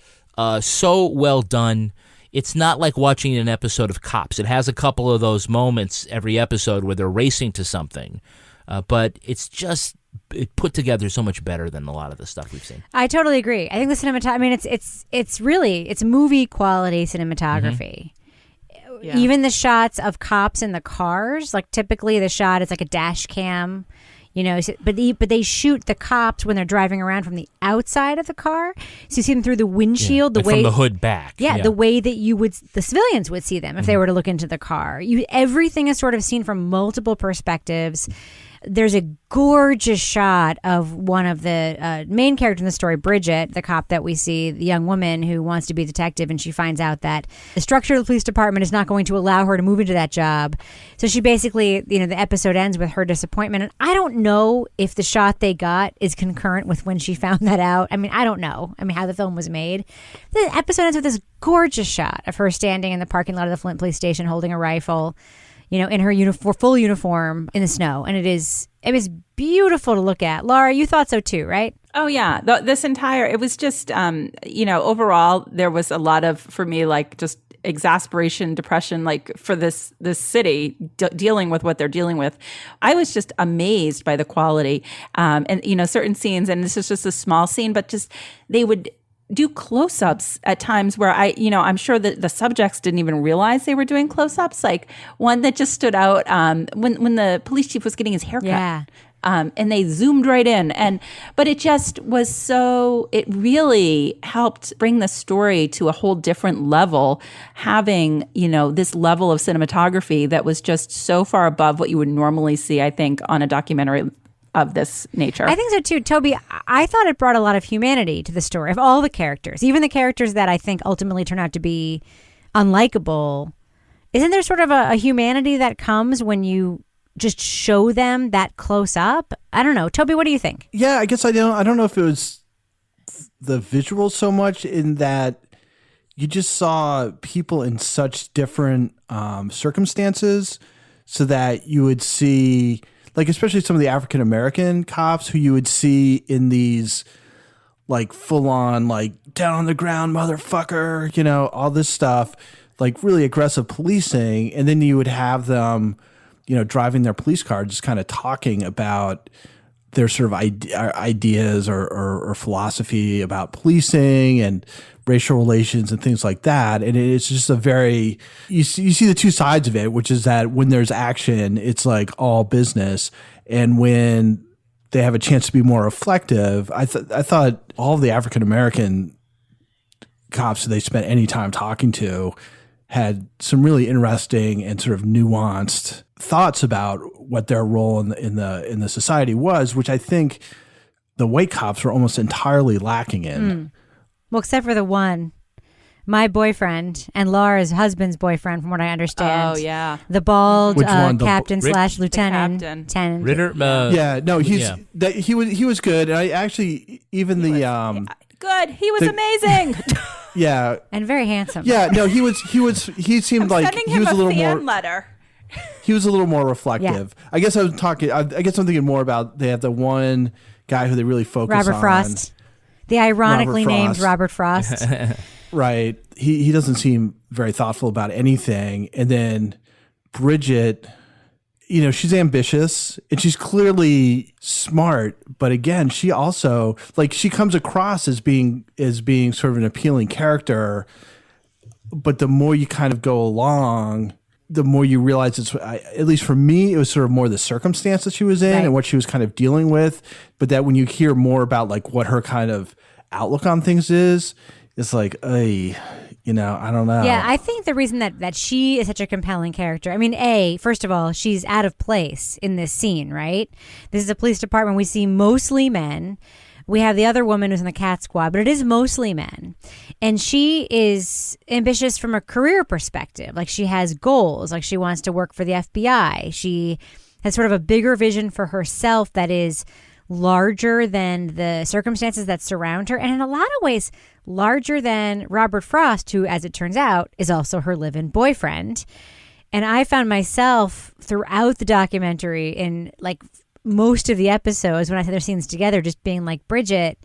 so well done. It's not like watching an episode of Cops. It has a couple of those moments every episode where they're racing to something, but it's just put together so much better than a lot of the stuff we've seen. I totally agree. I think the cinematography. I mean, it's movie quality cinematography. Yeah. Even the shots of cops in the cars, like typically the shot is like a dash cam. But they shoot the cops when they're driving around from the outside of the car, so you see them through the windshield, the way from the hood back. The way that the civilians would see them if they were to look into the car. Everything is sort of seen from multiple perspectives. There's a gorgeous shot of one of the main characters in the story, Bridget, the cop that we see, the young woman who wants to be a detective, and she finds out that the structure of the police department is not going to allow her to move into that job. So she basically, the episode ends with her disappointment. And I don't know if the shot they got is concurrent with when she found that out. I mean, I don't know. How the film was made. The episode ends with this gorgeous shot of her standing in the parking lot of the Flint police station holding a rifle, in her full uniform in the snow. And it was beautiful to look at. Laura, you thought so too, right? Oh, yeah. It was just, overall, there was a lot of, for me, like just exasperation, depression, like for this city dealing with what they're dealing with. I was just amazed by the quality. And certain scenes, and this is just a small scene, but just they would do close-ups at times where I'm sure that the subjects didn't even realize they were doing close-ups. Like one that just stood out when the police chief was getting his haircut. Yeah. And they zoomed right in. But it just was it really helped bring the story to a whole different level, having, this level of cinematography that was just so far above what you would normally see, I think, on a documentary of this nature. I think so too. Toby, I thought it brought a lot of humanity to the story of all the characters, even the characters that I think ultimately turn out to be unlikable. Isn't there sort of a humanity that comes when you just show them that close up? I don't know. Toby, what do you think? Yeah, I guess I don't know if it was the visuals so much in that you just saw people in such different circumstances, so that you would see, like, especially some of the African American cops who you would see in these like full on, like, down on the ground, motherfucker, all this stuff, like really aggressive policing. And then you would have them, driving their police car, just kind of talking about their sort of ideas or philosophy about policing and racial relations and things like that. And it's just you see the two sides of it, which is that when there's action, it's like all business. And when they have a chance to be more reflective, I thought all of the African-American cops that they spent any time talking to had some really interesting and sort of nuanced thoughts about what their role in the society was, which I think the white cops were almost entirely lacking in. Well, except for the one, my boyfriend and Laura's husband's boyfriend, from what I understand. Oh, yeah. The bald captain / Lieutenant. Ritter. He was good. And I actually, even good. He was amazing. Yeah. And very handsome. Yeah, no, he seemed like he was a little more letter. He was a little more reflective. Yeah. I guess I'm thinking more about, they have the one guy who they really focus on. Robert Frost. The ironically named Robert Frost. Right. He doesn't seem very thoughtful about anything. And then Bridget, she's ambitious and she's clearly smart, but again, she also, like, she comes across as being sort of an appealing character, but the more you kind of go along, the more you realize at least for me, it was sort of more the circumstance that she was in and what she was kind of dealing with. But that when you hear more about like what her kind of outlook on things is, it's like, I don't know. Yeah, I think the reason that she is such a compelling character, I mean, first of all, she's out of place in this scene, right? This is a police department. We see mostly men. We have the other woman who's in the cat squad, but it is mostly men. And she is ambitious from a career perspective. Like, she has goals. Like, she wants to work for the FBI. She has sort of a bigger vision for herself that is larger than the circumstances that surround her. And in a lot of ways, larger than Robert Frost, who, as it turns out, is also her live-in boyfriend. And I found myself throughout the documentary in, like, most of the episodes, when I saw their scenes together, just being like, Bridget,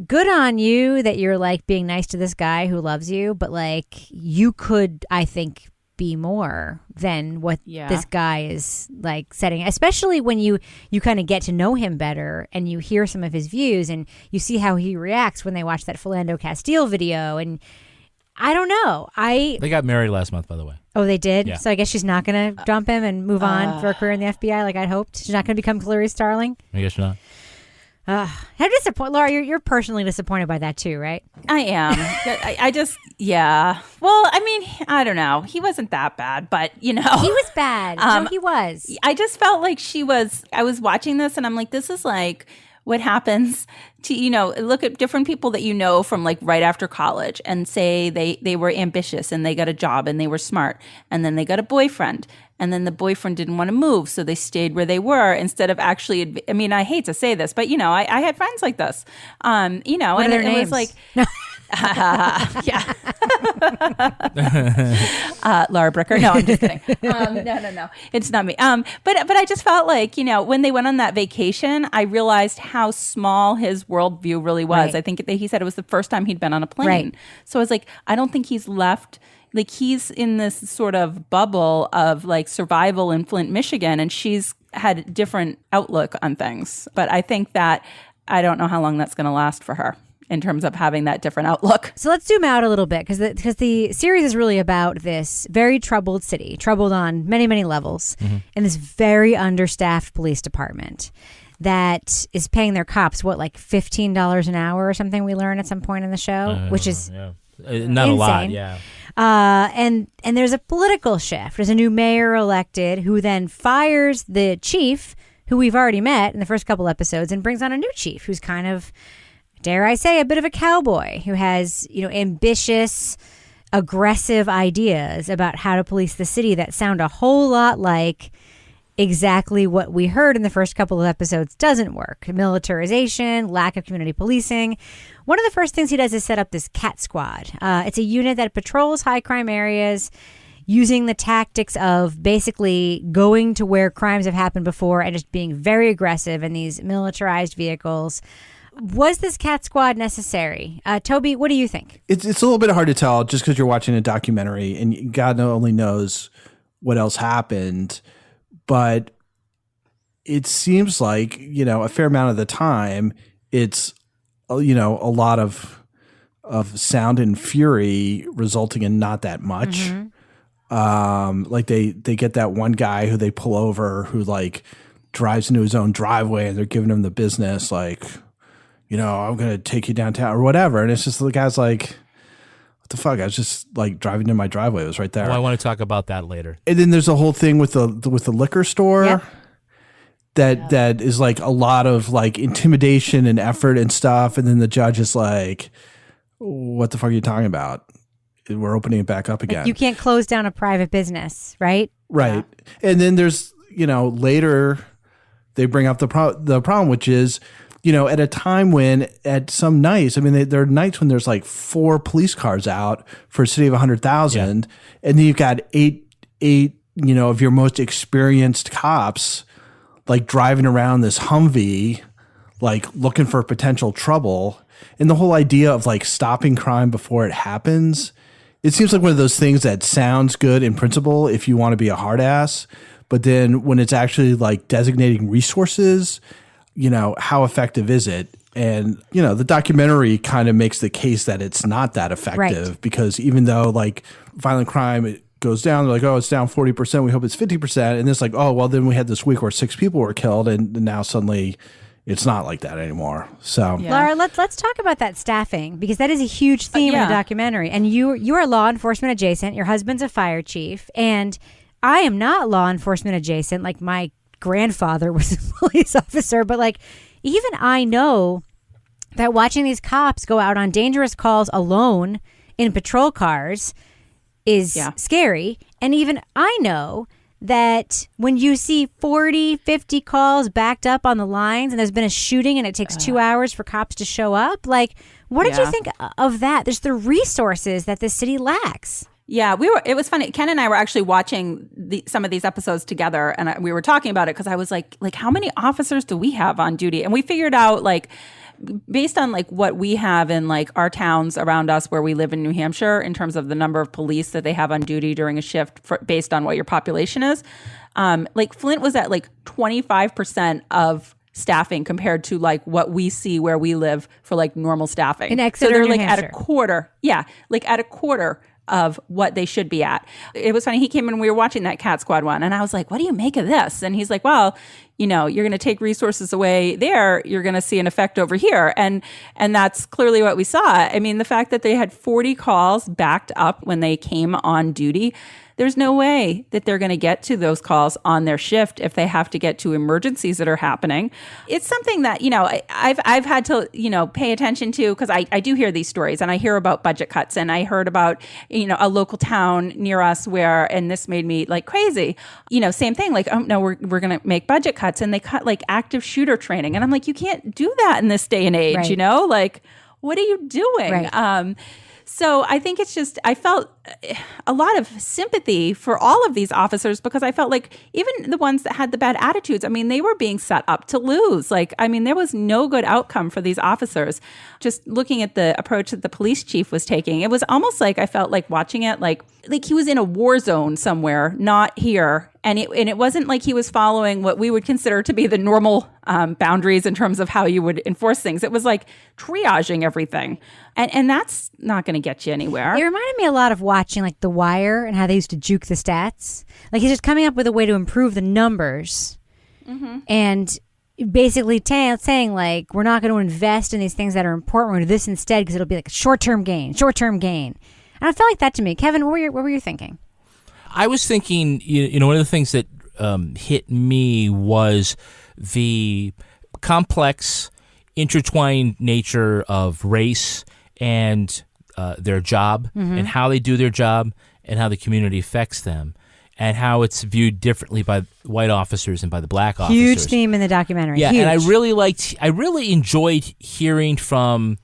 good on you that you're like being nice to this guy who loves you, but like, you could, I think, be more than what this guy is like setting, especially when you kind of get to know him better and you hear some of his views and you see how he reacts when they watch that Philando Castile video. And I don't know. They got married last month, by the way. Oh, they did? Yeah. So I guess she's not going to dump him and move on for a career in the FBI like I'd hoped? She's not going to become Clarice Starling? I guess not. How disappointed, Laura, you're personally disappointed by that too, right? I am. I just, yeah. Well, I mean, I don't know. He wasn't that bad, but He was bad. No, he was. I just felt like I was watching this and I'm like, this is like what happens to, look at different people that from like right after college and say they were ambitious and they got a job and they were smart and then they got a boyfriend and then the boyfriend didn't want to move, so they stayed where they were instead of actually, I mean, I hate to say this, but I had friends like this, What and are their names? was like, yeah. Laura Bricker. No, I'm just kidding. No. It's not me. But I just felt like, when they went on that vacation, I realized how small his worldview really was. Right. I think he said it was the first time he'd been on a plane. Right. So I was like, I don't think he's left. Like, he's in this sort of bubble of like survival in Flint, Michigan, and she's had a different outlook on things. But I think that I don't know how long that's going to last for her. in terms of having that different outlook. So let's zoom out a little bit because the series is really about this very troubled city, troubled on many, many levels, and this very understaffed police department that is paying their cops, like $15 an hour or something we learn at some point in the show, which is not insane. a lot, yeah. And there's a political shift. There's a new mayor elected who then fires the chief, who we've already met in the first couple episodes, and brings on a new chief who's kind of, dare I say, a bit of a cowboy who has, ambitious, aggressive ideas about how to police the city that sound a whole lot like exactly what we heard in the first couple of episodes doesn't work. Militarization, lack of community policing. One of the first things he does is set up this CAT squad. It's a unit that patrols high crime areas using the tactics of basically going to where crimes have happened before and just being very aggressive in these militarized vehicles. Was this CAT squad necessary? Toby, what do you think? It's a little bit hard to tell just because you're watching a documentary and God only knows what else happened. But it seems like, a fair amount of the time, it's, a lot of sound and fury resulting in not that much. Like they get that one guy who they pull over who drives into his own driveway and they're giving him the business I'm going to take you downtown or whatever. And it's just the guy's like, what the fuck? I was just driving in my driveway. It was right there. Well, I want to talk about that later. And then there's a whole thing with the liquor store that is a lot of intimidation and effort and stuff. And then the judge is like, what the fuck are you talking about? We're opening it back up again. You can't close down a private business, right? Right. Yeah. And then there's, later they bring up the problem, which is, at a time when at some nights, there are nights when there's 4 police cars out for a city of 100,000, and then you've got eight, of your most experienced cops, driving around this Humvee, looking for potential trouble. And the whole idea of stopping crime before it happens, it seems like one of those things that sounds good in principle if you want to be a hard ass, but then when it's actually designating resources, how effective is it? And, the documentary kind of makes the case that it's not that effective because even though violent crime, it goes down, they're it's down 40%, we hope it's 50%. And it's oh, well, then we had this week where 6 people were killed and now suddenly it's not like that anymore. So Laura, let's talk about that staffing because that is a huge theme in the documentary. And you are law enforcement adjacent. Your husband's a fire chief. And I am not law enforcement adjacent. My grandfather was a police officer, but even I know that watching these cops go out on dangerous calls alone in patrol cars is scary. And even I know that when you see 40, 50 calls backed up on the lines and there's been a shooting and it takes 2 hours for cops to show up, what did you think of that? There's the resources that this city lacks. Yeah, it was funny. Ken and I were actually watching some of these episodes together, and we were talking about it because I was like, how many officers do we have on duty? And we figured out, based on what we have in our towns around us where we live in New Hampshire, in terms of the number of police that they have on duty during a shift, based on what your population is, Flint was at 25% of staffing compared to what we see where we live for normal staffing. In Exeter, so they're New Hampshire. at a quarter. Yeah, at a quarter of what they should be at. It was funny. He came in and we were watching that CAT Squad one and I was like, what do you make of this? And he's like, well, you're going to take resources away there. You're going to see an effect over here. And that's clearly what we saw. The fact that they had 40 calls backed up when they came on duty, there's no way that they're going to get to those calls on their shift if they have to get to emergencies that are happening. It's something that, I've had to, pay attention to because I do hear these stories and I hear about budget cuts and I heard about, a local town near us where, and this made me crazy, same thing, oh no, we're going to make budget cuts and they cut active shooter training. And I'm like, you can't do that in this day and age, right. what are you doing? Right. So I think it's just, I felt a lot of sympathy for all of these officers because I felt like even the ones that had the bad attitudes, I mean, they were being set up to lose. Like, I mean, there was no good outcome for these officers. Just looking at the approach that the police chief was taking, it was almost like I felt like watching it like he was in a war zone somewhere, not here. And it wasn't like he was following what we would consider to be the normal boundaries in terms of how you would enforce things. It was like triaging everything. And that's not going to get you anywhere. It reminded me a lot of watching like The Wire and how they used to juke the stats. Like he's just coming up with a way to improve the numbers. Mm-hmm. And basically saying like, we're not going to invest in these things that are important. We're going to do this instead because it'll be like a short-term gain. And I felt like that to me. Kevin, what were you thinking? I was thinking, one of the things that hit me was the complex, intertwined nature of race and their job, and how they do their job, and how the community affects them, and how it's viewed differently by white officers and by the black officers. Huge theme in the documentary. Yeah, Huge. and I really enjoyed hearing from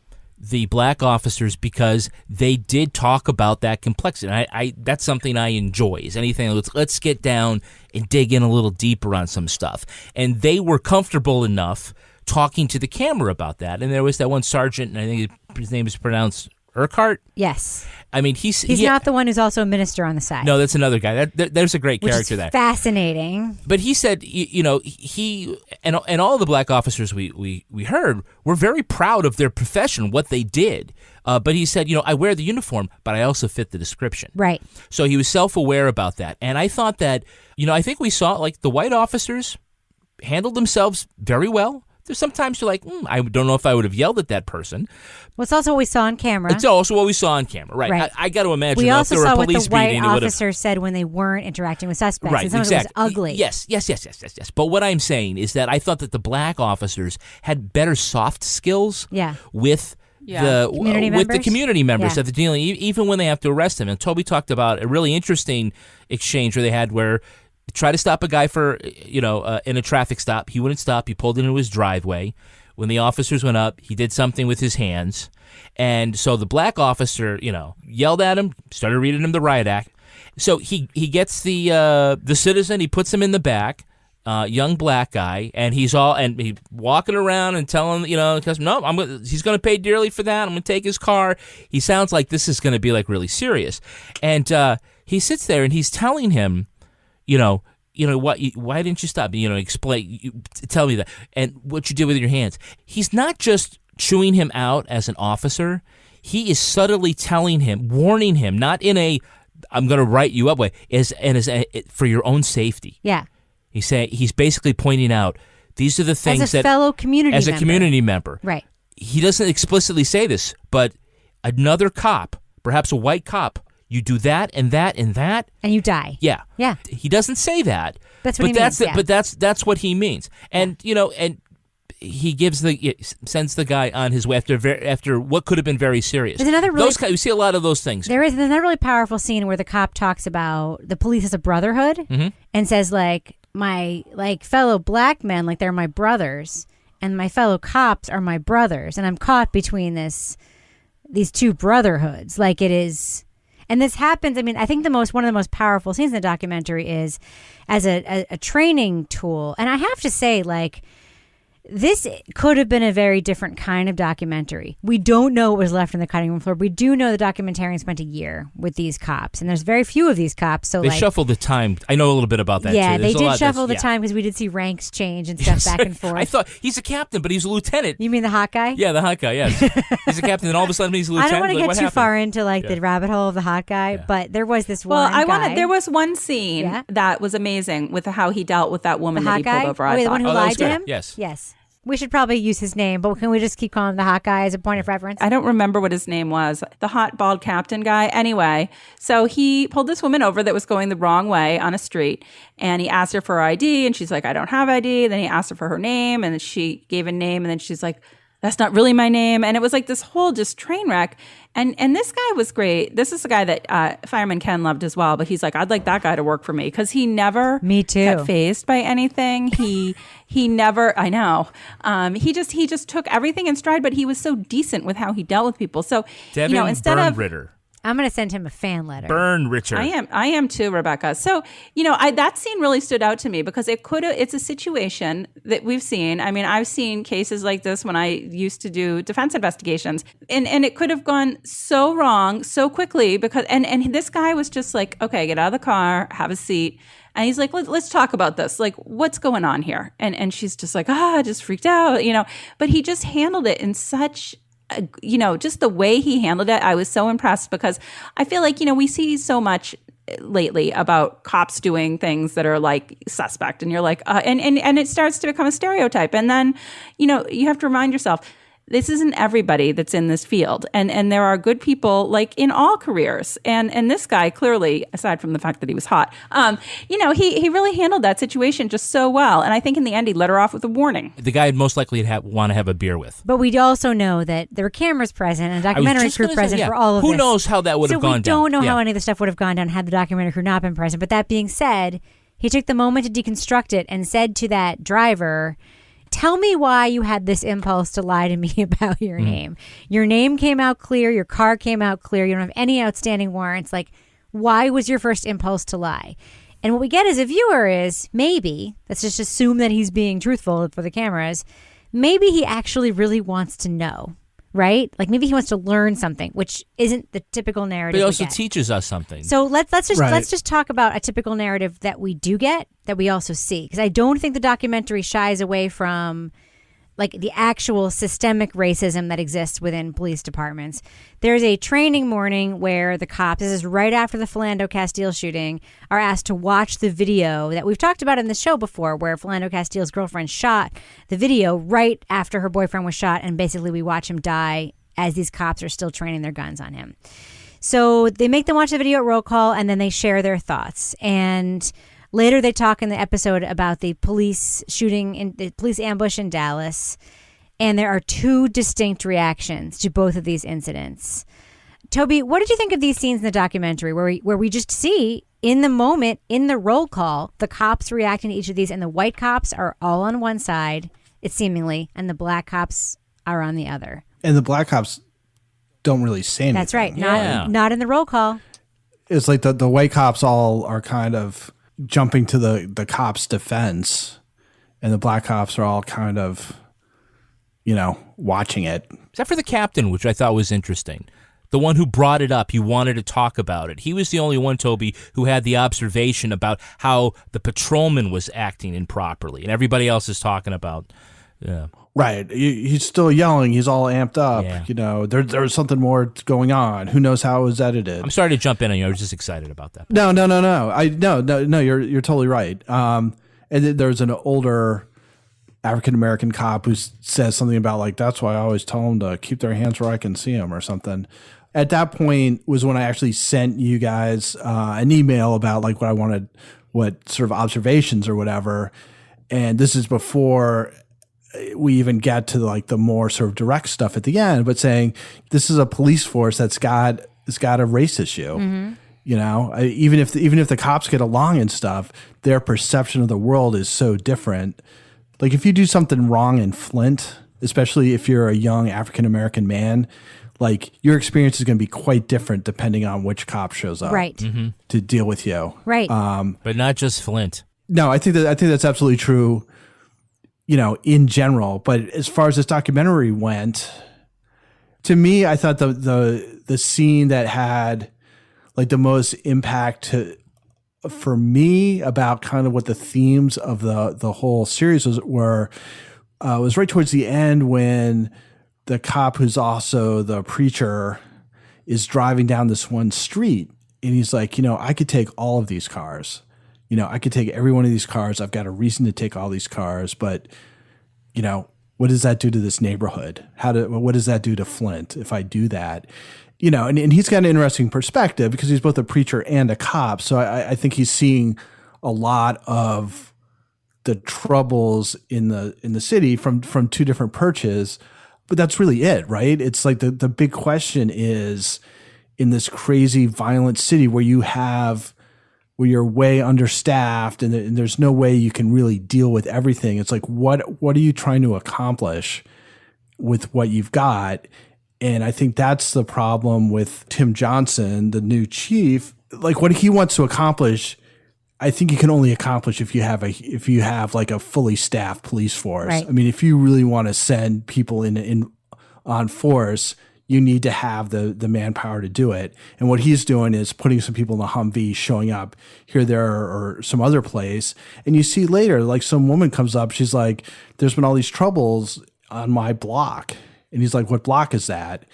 the black officers because they did talk about that complexity. And I that's something I enjoy. Is anything let's get down and dig in a little deeper on some stuff. And they were comfortable enough talking to the camera about that. And there was that one sergeant, and I think his name is pronounced Urquhart. Yes. I mean, he's not the one who's also a minister on the side. No, that's another guy. There's a great character there. Fascinating. But he said, he and all the black officers we heard were very proud of their profession, what they did. But he said, I wear the uniform, but I also fit the description. Right. So he was self-aware about that. And I thought that, I think we saw like the white officers handled themselves very well. There's sometimes you're like, I don't know if I would have yelled at that person. Well, it's also what we saw on camera. It's also what we saw on camera, right? I got to imagine. We if also there were saw a what the police white beating, officer said when they weren't interacting with suspects. Right, and some exactly. of it was ugly. Yes. But what I'm saying is that I thought that the black officers had better soft skills with the community members that they're dealing, even when they have to arrest them. And Toby talked about a really interesting exchange where they had where try to stop a guy for in a traffic stop. He wouldn't stop. He pulled into his driveway. When the officers went up, he did something with his hands. And so the black officer, yelled at him, started reading him the riot act. So he gets the citizen, he puts him in the back, young black guy, and he's walking around and telling, no, he's going to pay dearly for that. I'm going to take his car. He sounds like this is going to be like really serious. And he sits there and he's telling him, what? Why didn't you stop? Explain. Tell me that, and what you did with your hands. He's not just chewing him out as an officer. He is subtly telling him, warning him, not in a "I'm going to write you up" way, for your own safety. Yeah. He's basically pointing out these are the things as a fellow community as member. A community member. Right. He doesn't explicitly say this, but another cop, perhaps a white cop. You do that and that and that, and you die. Yeah, yeah. He doesn't say that. That's what he means. But that's what he means. And and he sends the guy on his way after what could have been very serious. There's another really, we see a lot of those things. There's another really powerful scene where the cop talks about the police as a brotherhood and says like my fellow black men, like they're my brothers, and my fellow cops are my brothers, and I'm caught between these two brotherhoods. Like it is. And this happens, I mean, I think one of the most powerful scenes in the documentary is as a training tool. And I have to say, like, this could have been a very different kind of documentary. We don't know what was left on the cutting room floor. We do know the documentarian spent a year with these cops, and there's very few of these cops. So they shuffled the time. I know a little bit about that. Yeah, too. they did shuffle the time because we did see ranks change and stuff back and forth. I thought he's a captain, but he's a lieutenant. You mean the hot guy? Yeah, the hot guy. Yes, he's a captain, and all of a sudden he's a lieutenant. I don't want to get too far into the rabbit hole of the hot guy, but there was this one. Well, there was one scene that was amazing with how he dealt with that woman that he pulled over. The one who lied to him. Yes. We should probably use his name, but can we just keep calling him the hot guy as a point of reference? I don't remember what his name was. The hot, bald captain guy. Anyway, so he pulled this woman over that was going the wrong way on a street, and he asked her for her ID, and she's like, I don't have ID. Then he asked her for her name, and she gave a name, and then she's like, that's not really my name. And it was like this whole just train wreck. And this guy was great. This is a guy that Fireman Ken loved as well. But he's like, I'd like that guy to work for me because he never got fazed by anything. He never. I know. He just took everything in stride. But he was so decent with how he dealt with people. So Devin instead of Bernritter. I'm going to send him a fan letter. Burn, Richard. I am too, Rebecca. So, that scene really stood out to me because it's a situation that we've seen. I mean, I've seen cases like this when I used to do defense investigations, and it could have gone so wrong so quickly because, and this guy was just like, okay, get out of the car, have a seat. And he's like, let's talk about this. Like, what's going on here? And she's just like, just freaked out, But he just handled it in such, just the way he handled it. I was so impressed because I feel like, we see so much lately about cops doing things that are like suspect. And you're like, and it starts to become a stereotype. And then, you have to remind yourself, this isn't everybody that's in this field. And there are good people like in all careers. And this guy clearly, aside from the fact that he was hot, he really handled that situation just so well. And I think in the end, he let her off with a warning. The guy I'd most likely want to have a beer with. But we also know that there were cameras present and a documentary crew present for all of this. Who knows how that would have gone down? So we don't know how any of the stuff would have gone down had the documentary crew not been present. But that being said, he took the moment to deconstruct it and said to that driver, tell me why you had this impulse to lie to me about your name. Your name came out clear. Your car came out clear. You don't have any outstanding warrants. Like, why was your first impulse to lie? And what we get as a viewer is maybe, let's just assume that he's being truthful for the cameras, maybe he actually really wants to know, right? Like maybe he wants to learn something, which isn't the typical narrative. But he also teaches us something. So let's just talk about a typical narrative that we do get, that we also see, because I don't think the documentary shies away from like the actual systemic racism that exists within police departments. There's a training morning where the cops, this is right after the Philando Castile shooting, are asked to watch the video that we've talked about in the show before, where Philando Castile's girlfriend shot the video right after her boyfriend was shot, and basically we watch him die as these cops are still training their guns on him. So they make them watch the video at roll call, and then they share their thoughts. And later, they talk in the episode about the police shooting, the police ambush in Dallas, and there are two distinct reactions to both of these incidents. Toby, what did you think of these scenes in the documentary where we just see in the moment, in the roll call, the cops reacting to each of these, and the white cops are all on one side, it's seemingly, and the black cops are on the other. And the black cops don't really say anything. That's right. Not in the roll call. It's like the white cops all are kind of jumping to the cops' defense, and the black cops are all kind of, watching it. Except for the captain, which I thought was interesting. The one who brought it up, he wanted to talk about it. He was the only one, Toby, who had the observation about how the patrolman was acting improperly, and everybody else is talking about... Right. He's still yelling. He's all amped up. Yeah. There's something more going on. Who knows how it was edited? I'm sorry to jump in on you. I was just excited about that. No. No. You're totally right. And there's an older African-American cop who says something about like, that's why I always tell them to keep their hands where I can see them or something. At that point was when I actually sent you guys an email about like what I wanted, what sort of observations or whatever. And this is before we even get to like the more sort of direct stuff at the end, but saying this is a police force that's got a race issue. Mm-hmm. Even if the cops get along and stuff, their perception of the world is so different. Like if you do something wrong in Flint, especially if you're a young African-American man, like your experience is going to be quite different depending on which cop shows up to deal with you. Right. But not just Flint. No, I think that's absolutely true. In general, but as far as this documentary went, to me, I thought the scene that had like the most impact for me about kind of what the themes of the whole series was right towards the end when the cop who's also the preacher is driving down this one street and he's like, I could take all of these cars. I could take every one of these cars. I've got a reason to take all these cars, but, what does that do to this neighborhood? What does that do to Flint if I do that? And he's got an interesting perspective because he's both a preacher and a cop. So I think he's seeing a lot of the troubles in the city from two different perches, but that's really it, right? It's like the big question is in this crazy violent city where you're way understaffed and there's no way you can really deal with everything. It's like, what are you trying to accomplish with what you've got? And I think that's the problem with Tim Johnson, the new chief. Like what he wants to accomplish, I think you can only accomplish if you have like a fully staffed police force. Right. I mean, if you really want to send people in on force, you need to have the manpower to do it. And what he's doing is putting some people in the Humvee, showing up here, there, or some other place. And you see later, like some woman comes up, she's like, there's been all these troubles on my block. And he's like, what block is that?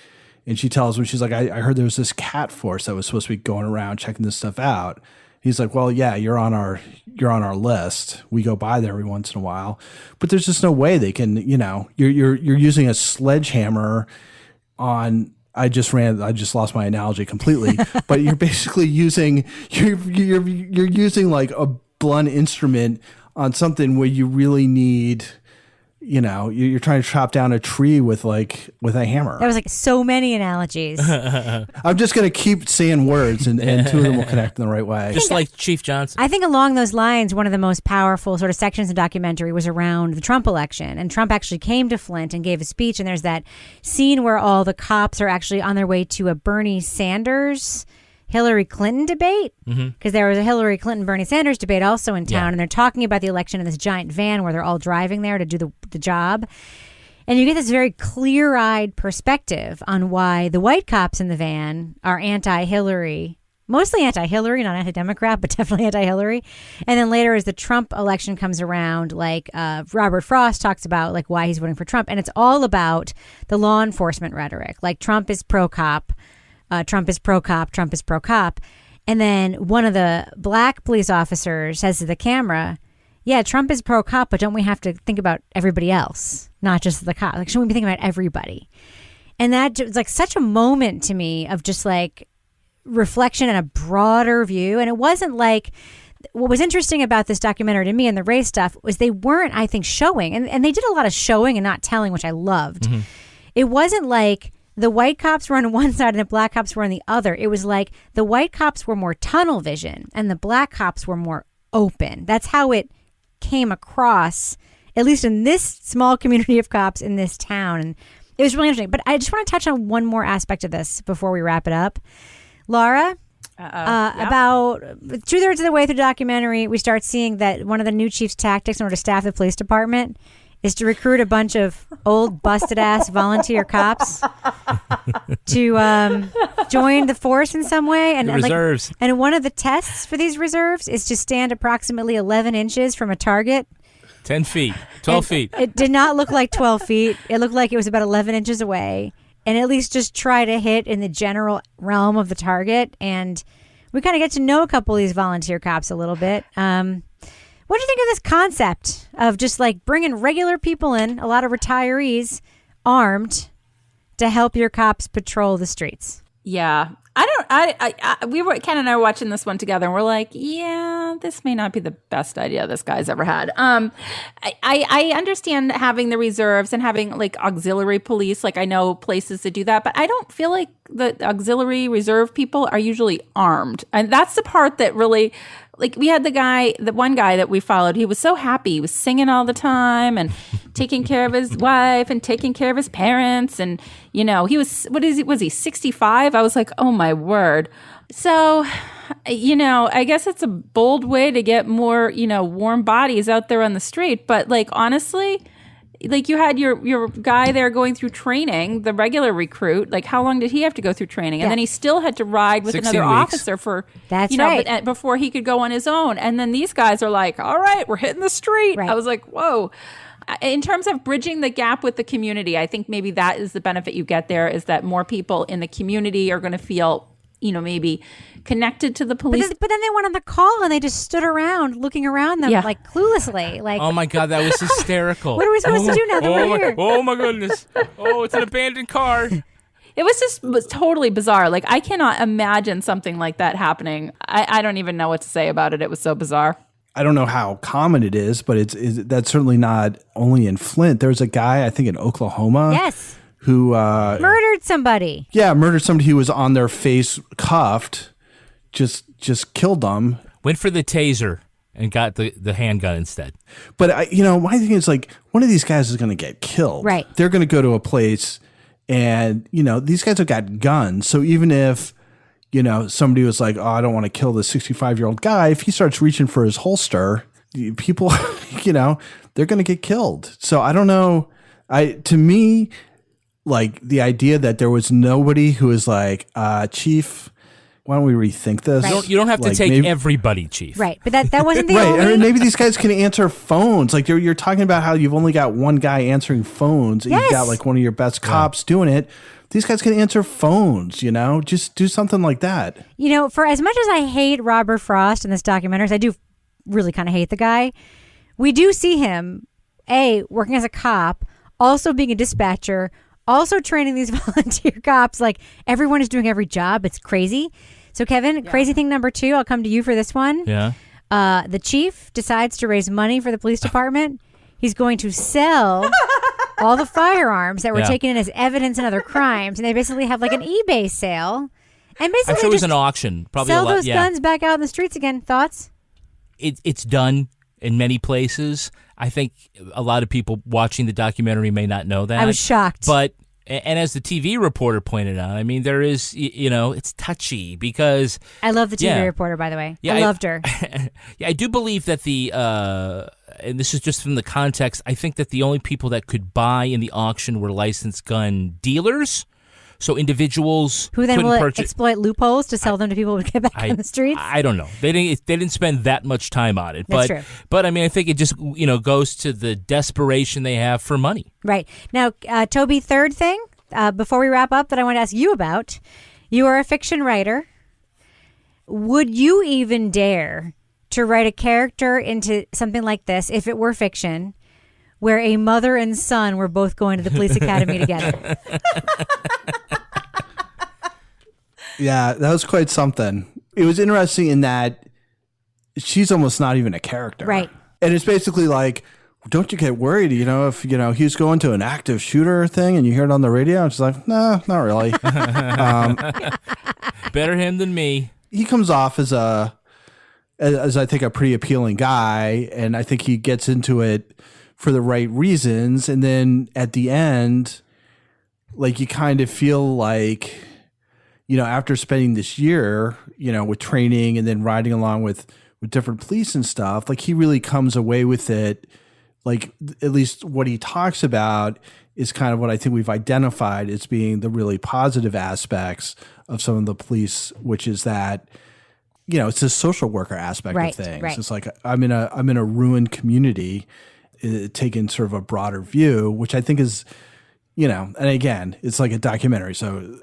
And she tells him, she's like, I heard there was this cat force that was supposed to be going around checking this stuff out. He's like, well, yeah, you're on our list. We go by there every once in a while, but there's just no way they can, you're using a sledgehammer on, I just lost my analogy completely, but you're basically using like a blunt instrument on something where you really need, you're trying to chop down a tree with a hammer. That was like so many analogies. I'm just going to keep saying words and two of them will connect in the right way. Just like Chief Johnson. I think along those lines, one of the most powerful sort of sections of the documentary was around the Trump election. And Trump actually came to Flint and gave a speech. And there's that scene where all the cops are actually on their way to a Bernie Sanders Hillary Clinton debate, because there was a Hillary Clinton Bernie Sanders debate also in town, and they're talking about the election in this giant van where they're all driving there to do the job. And you get this very clear-eyed perspective on why the white cops in the van are anti-Hillary, mostly anti-Hillary, not anti-Democrat, but definitely anti-Hillary. And then later as the Trump election comes around, like Robert Frost talks about like why he's voting for Trump. And it's all about the law enforcement rhetoric. Like Trump is pro-cop, Trump is pro-cop, Trump is pro-cop. And then one of the black police officers says to the camera, yeah, Trump is pro-cop, but don't we have to think about everybody else, not just the cop? Like, shouldn't we be thinking about everybody? And that was like such a moment to me of just like reflection and a broader view. And it wasn't like, what was interesting about this documentary to me and the race stuff was they weren't, I think, showing. And they did a lot of showing and not telling, which I loved. It wasn't like the white cops were on one side and the black cops were on the other. It was like the white cops were more tunnel vision and the black cops were more open. That's how it came across, at least in this small community of cops in this town. And it was really interesting. But I just want to touch on one more aspect of this before we wrap it up. Laura, about 2/3 of the way through the documentary, we start seeing that one of the new chief's tactics in order to staff the police department is to recruit a bunch of old busted-ass volunteer cops to join the force in some way. And, the reserves. And one of the tests for these reserves is to stand approximately 11 inches from a target. 10 feet, 12 feet. It did not look like 12 feet. It looked like it was about 11 inches away. And at least just try to hit in the general realm of the target. And we kind of get to know a couple of these volunteer cops a little bit. What do you think of this concept of just like bringing regular people in, a lot of retirees, armed to help your cops patrol the streets? Yeah. We were, Ken and I were watching this one together and we're like, yeah, this may not be the best idea this guy's ever had. I understand having the reserves and having like auxiliary police. Like I know places that do that, but I don't feel like the auxiliary reserve people are usually armed. And that's the part that really, like we had the one guy that we followed, he was so happy. He was singing all the time and taking care of his wife and taking care of his parents. And, he was, was he 65? I was like, oh my word. So, I guess it's a bold way to get more, warm bodies out there on the street. But like, honestly, like you had your guy there going through training, the regular recruit. Like, how long did he have to go through training? And then he still had to ride with another officer for right. Before he could go on his own. And then these guys are like, all right, we're hitting the street. Right. I was like, whoa. In terms of bridging the gap with the community, I think maybe that is the benefit you get there, is that more people in the community are going to feel, maybe connected to the police. But then they went on the call and they just stood around looking around them like cluelessly. Like, oh my God, that was hysterical. What are we supposed to do now that we're here? Oh my goodness. Oh, it's an abandoned car. It was totally bizarre. Like, I cannot imagine something like that happening. I don't even know what to say about it. It was so bizarre. I don't know how common it is, but that's certainly not only in Flint. There's a guy, I think, in Oklahoma. Yes. Who murdered somebody. Yeah, murdered somebody who was on their face cuffed. Just killed them. Went for the taser and got the handgun instead. But my thing is, like, one of these guys is going to get killed. Right. They're going to go to a place And, these guys have got guns. So even if, somebody was like, oh, I don't want to kill this 65-year-old guy, if he starts reaching for his holster, people, they're going to get killed. So I don't know. To me, like the idea that there was nobody who was like, Chief, why don't we rethink this? Right. You don't have to take everybody, Chief. Right. But that wasn't the right. only... I mean, maybe these guys can answer phones. Like you're talking about how you've only got one guy answering phones. And You've got like one of your best cops doing it. These guys can answer phones, just do something like that. For as much as I hate Robert Frost in this documentary, I do really kind of hate the guy. We do see him, working as a cop, also being a dispatcher, also training these volunteer cops. Like everyone is doing every job. It's crazy. So Kevin, crazy thing number 2, I'll come to you for this one. Yeah. The chief decides to raise money for the police department. He's going to sell all the firearms that were taken in as evidence in other crimes. And they basically have like an eBay sale. And basically I'm sure it was an auction. Probably sell a lot, those guns back out in the streets again. Thoughts? It's done in many places. I think a lot of people watching the documentary may not know that. I was shocked. But, and as the TV reporter pointed out, I mean, there is, it's touchy because... I love the TV reporter, by the way. Yeah, I loved her. I do believe that and this is just from the context, I think that the only people that could buy in the auction were licensed gun dealers. So individuals who then couldn't will purchase, exploit loopholes to sell them to people who get back on the streets. I don't know. They didn't spend that much time on it. That's true. But I mean, I think it just goes to the desperation they have for money. Right now, Toby. Third thing before we wrap up that I want to ask you about. You are a fiction writer. Would you even dare to write a character into something like this if it were fiction, where a mother and son were both going to the police academy together? Yeah, that was quite something. It was interesting in that she's almost not even a character. Right. And it's basically like, don't you get worried, if, he's going to an active shooter thing and you hear it on the radio? And she's like, no, not really. Better him than me. He comes off as I think a pretty appealing guy. And I think he gets into it for the right reasons. And then at the end, like you kind of feel like, after spending this year, with training and then riding along with different police and stuff, like he really comes away with it. Like at least what he talks about is kind of what I think we've identified as being the really positive aspects of some of the police, which is that, it's a social worker aspect of things. Right. It's like I'm in a ruined community, taking sort of a broader view, which I think is, and again, it's like a documentary. So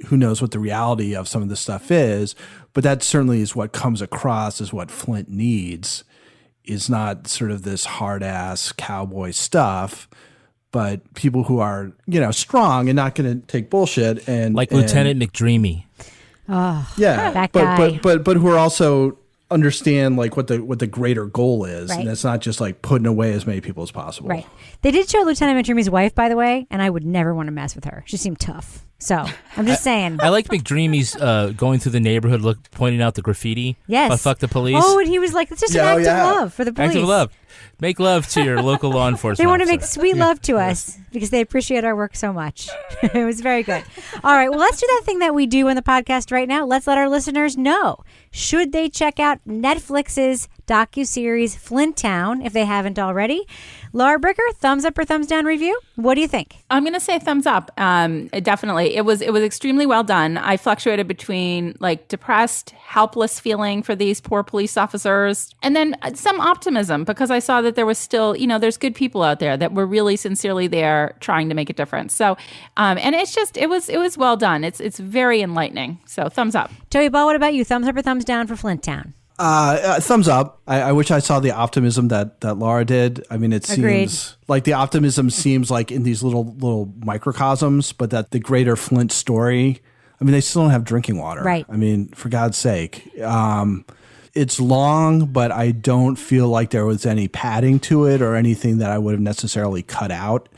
who knows what the reality of some of this stuff is, but that certainly is what comes across as what Flint needs, is not sort of this hard ass cowboy stuff, but people who are, strong and not going to take bullshit and Lieutenant McDreamy. Oh, yeah, that guy. but who are also understand like what the greater goal is, right. And it's not just like putting away as many people as possible. Right. They did show Lieutenant McDreamy's wife, by the way, and I would never want to mess with her. She seemed tough. So I'm just saying. I like McDreamy's going through the neighborhood, pointing out the graffiti. Yes. But fuck the police. Oh, and he was like, it's just an act of love for the police. Act of love. Make love to your local law enforcement They want to make officer. sweet love to us because they appreciate our work so much. It was very good. All right. Well, let's do that thing that we do in the podcast right now. Let's let our listeners know. Should they check out Netflix's docuseries Flint Town if they haven't already? Laura Bricker, thumbs up or thumbs down review? What do you think? I'm going to say thumbs up. Definitely. It was extremely well done. I fluctuated between like depressed, helpless feeling for these poor police officers, and then some optimism because I saw that there was still, there's good people out there that were really sincerely there trying to make a difference. So, and it's just, it was well done. It's very enlightening. So thumbs up. Toby Ball, what about you? Thumbs up or thumbs down for Flint Town? Thumbs up. I wish I saw the optimism that Laura did. I mean, it seems like the optimism seems like in these little microcosms, but that the greater Flint story, I mean, they still don't have drinking water. Right. I mean, for God's sake. It's long, but I don't feel like there was any padding to it or anything that I would have necessarily cut out.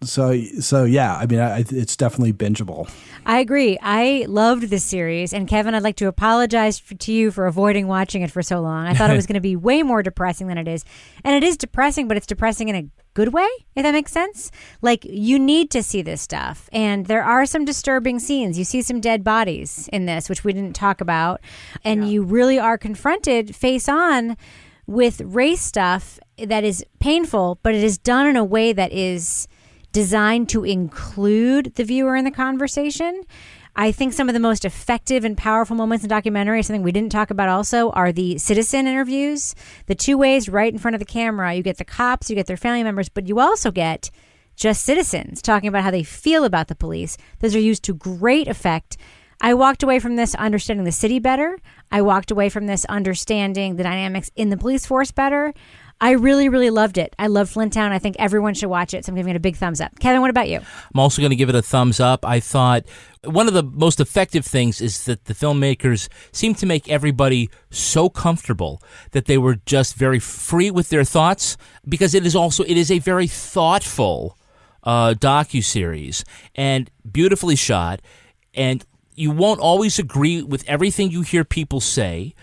So yeah, I mean, it's definitely bingeable. I agree. I loved this series. And Kevin, I'd like to apologize to you for avoiding watching it for so long. I thought it was going to be way more depressing than it is. And it is depressing, but it's depressing in a good way, if that makes sense. Like, you need to see this stuff. And there are some disturbing scenes. You see some dead bodies in this, which we didn't talk about. And you really are confronted face on with race stuff that is painful, but it is done in a way that is designed to include the viewer in the conversation. I think some of the most effective and powerful moments in documentary, something we didn't talk about also, are the citizen interviews. The two ways right in front of the camera. You get the cops, you get their family members, but you also get just citizens talking about how they feel about the police. Those are used to great effect. I walked away from this understanding the city better. I walked away from this understanding the dynamics in the police force better. I really, really loved it. I love Flint Town. I think everyone should watch it, so I'm giving it a big thumbs up. Kevin, what about you? I'm also going to give it a thumbs up. I thought one of the most effective things is that the filmmakers seem to make everybody so comfortable that they were just very free with their thoughts, because it is a very thoughtful docuseries and beautifully shot, and you won't always agree with everything you hear people say,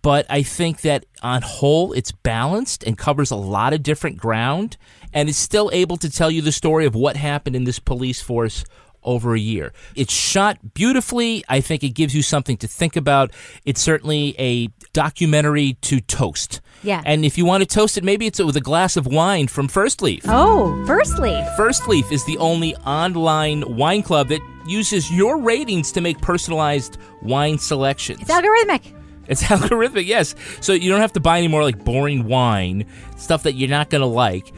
but I think that on whole, it's balanced and covers a lot of different ground, and is still able to tell you the story of what happened in this police force over a year. It's shot beautifully. I think it gives you something to think about. It's certainly a documentary to toast. Yeah. And if you want to toast it, maybe it's with a glass of wine from First Leaf. Oh, First Leaf. First Leaf is the only online wine club that uses your ratings to make personalized wine selections. It's algorithmic. It's algorithmic, yes. So you don't have to buy any more like boring wine, stuff that you're not going to like.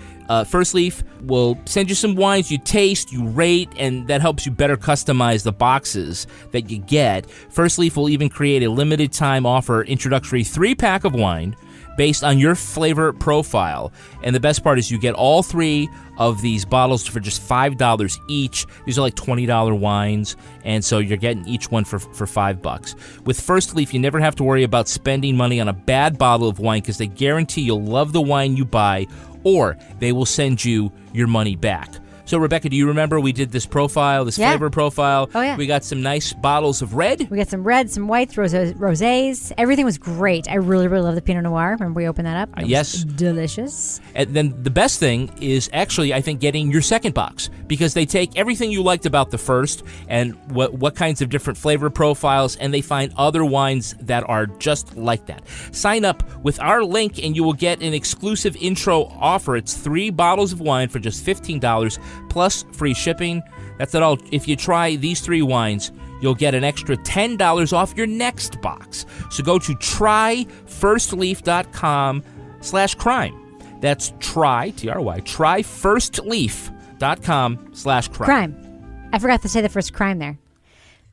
First Leaf will send you some wines you taste, you rate, and that helps you better customize the boxes that you get. First Leaf will even create a limited time offer introductory 3-pack of wine based on your flavor profile. And the best part is you get all 3 of these bottles for just $5 each. These are like $20 wines, and so you're getting each one for $5. With First Leaf, you never have to worry about spending money on a bad bottle of wine, because they guarantee you'll love the wine you buy, or they will send you your money back. So, Rebecca, do you remember we did this profile, this flavor profile? Oh, yeah. We got some nice bottles of red. We got some reds, some whites, rosés. Everything was great. I really, really love the Pinot Noir. Remember we opened that up? It yes. was delicious. And then the best thing is actually, I think, getting your second box, because they take everything you liked about the first and what kinds of different flavor profiles, and they find other wines that are just like that. Sign up with our link and you will get an exclusive intro offer. It's 3 bottles of wine for just $15 plus free shipping. That's not all. If you try these 3 wines, you'll get an extra $10 off your next box. So go to tryfirstleaf.com/crime. That's tryfirstleaf.com/crime. Crime. I forgot to say the first crime there.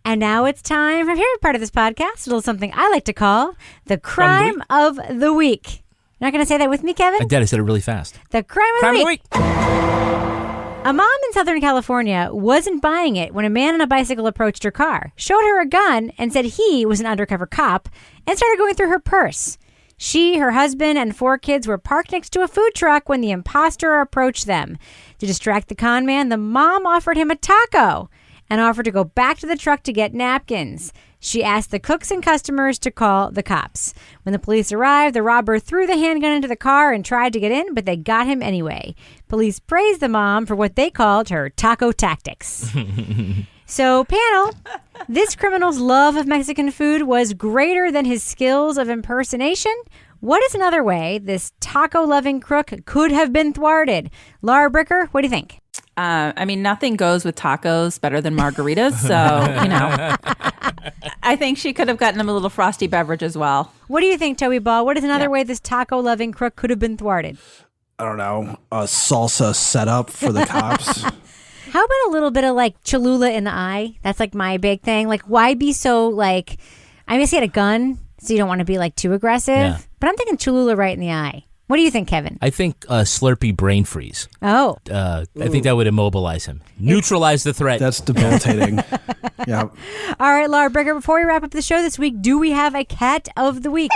And now it's time for my favorite part of this podcast, a little something I like to call the crime of the week. You're not going to say that with me, Kevin? I did. I said it really fast. The crime of the week. A mom in Southern California wasn't buying it when a man on a bicycle approached her car, showed her a gun, and said he was an undercover cop, and started going through her purse. She, her husband, and 4 kids were parked next to a food truck when the imposter approached them. To distract the con man, the mom offered him a taco and offered to go back to the truck to get napkins. She asked the cooks and customers to call the cops. When the police arrived, the robber threw the handgun into the car and tried to get in, but they got him anyway. Police praised the mom for what they called her taco tactics. So, panel, this criminal's love of Mexican food was greater than his skills of impersonation. What is another way this taco-loving crook could have been thwarted? Laura Bricker, what do you think? I mean, nothing goes with tacos better than margaritas. So, I think she could have gotten him a little frosty beverage as well. What do you think, Toby Ball? What is another way this taco-loving crook could have been thwarted? I don't know, a salsa setup for the cops. How about a little bit of like Cholula in the eye? That's like my big thing. Like, why be so like, I guess he had a gun, so you don't want to be like too aggressive. Yeah. But I'm thinking Cholula right in the eye. What do you think, Kevin? I think Slurpee brain freeze. Oh. I think that would immobilize him. Neutralize the threat. That's debilitating. Yeah. All right, Laura Bricker, before we wrap up the show this week, do we have a cat of the week?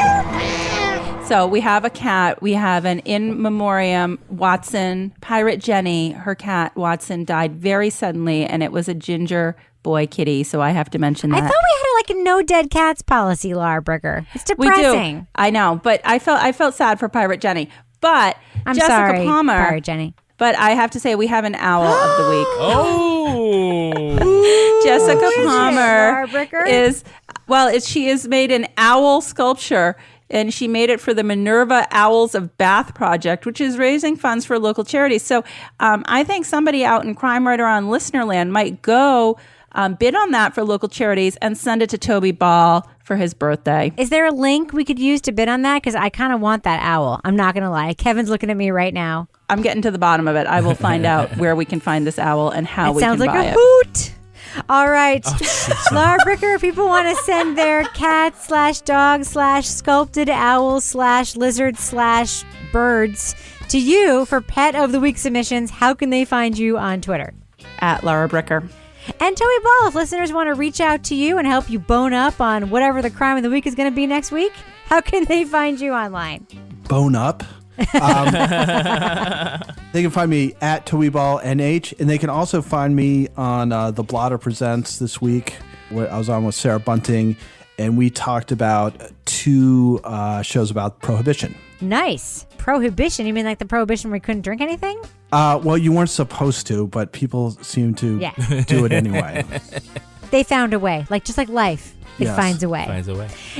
So we have a cat. We have an in memoriam Watson, Pirate Jenny. Her cat Watson died very suddenly, and it was a ginger boy kitty. So I have to mention that. I thought we had a no dead cats policy, Laura Bricker. It's depressing. We do. I know, but I felt sad for Pirate Jenny. But I'm Jessica sorry, Palmer, Pirate Jenny. But I have to say we have an owl of the week. Oh, Jessica Palmer Laura she has made an owl sculpture. And she made it for the Minerva Owls of Bath project, which is raising funds for local charities. So I think somebody out in Crime Writer on Listenerland might go bid on that for local charities and send it to Toby Ball for his birthday. Is there a link we could use to bid on that? Because I kind of want that owl. I'm not going to lie. Kevin's looking at me right now. I'm getting to the bottom of it. I will find out where we can find this owl and how we can buy it. Sounds like a hoot. All right. Laura Bricker, people want to send their cat/dog/sculpted owl/lizard/birds to you for Pet of the Week submissions. How can they find you on Twitter? At Laura Bricker. And Toby Ball, if listeners want to reach out to you and help you bone up on whatever the crime of the week is going to be next week, how can they find you online? Bone up? They can find me at TobyBallNH, and they can also find me on The Blotter Presents this week. I was on with Sarah Bunting, and we talked about 2 shows about prohibition. Nice. Prohibition? You mean like the prohibition where we couldn't drink anything? Well, you weren't supposed to, but people seem to do it anyway. They found a way, just like life. It finds a way.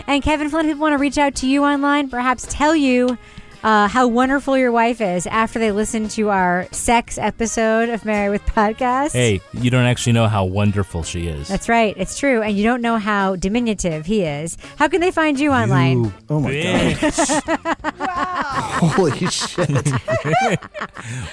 And Kevin Flynn, people want to reach out to you online, perhaps tell you how wonderful your wife is after they listen to our sex episode of Married with Podcast. Hey, you don't actually know how wonderful she is. That's right. It's true. And you don't know how diminutive he is. How can they find you online? Oh, my God. Wow. Holy shit.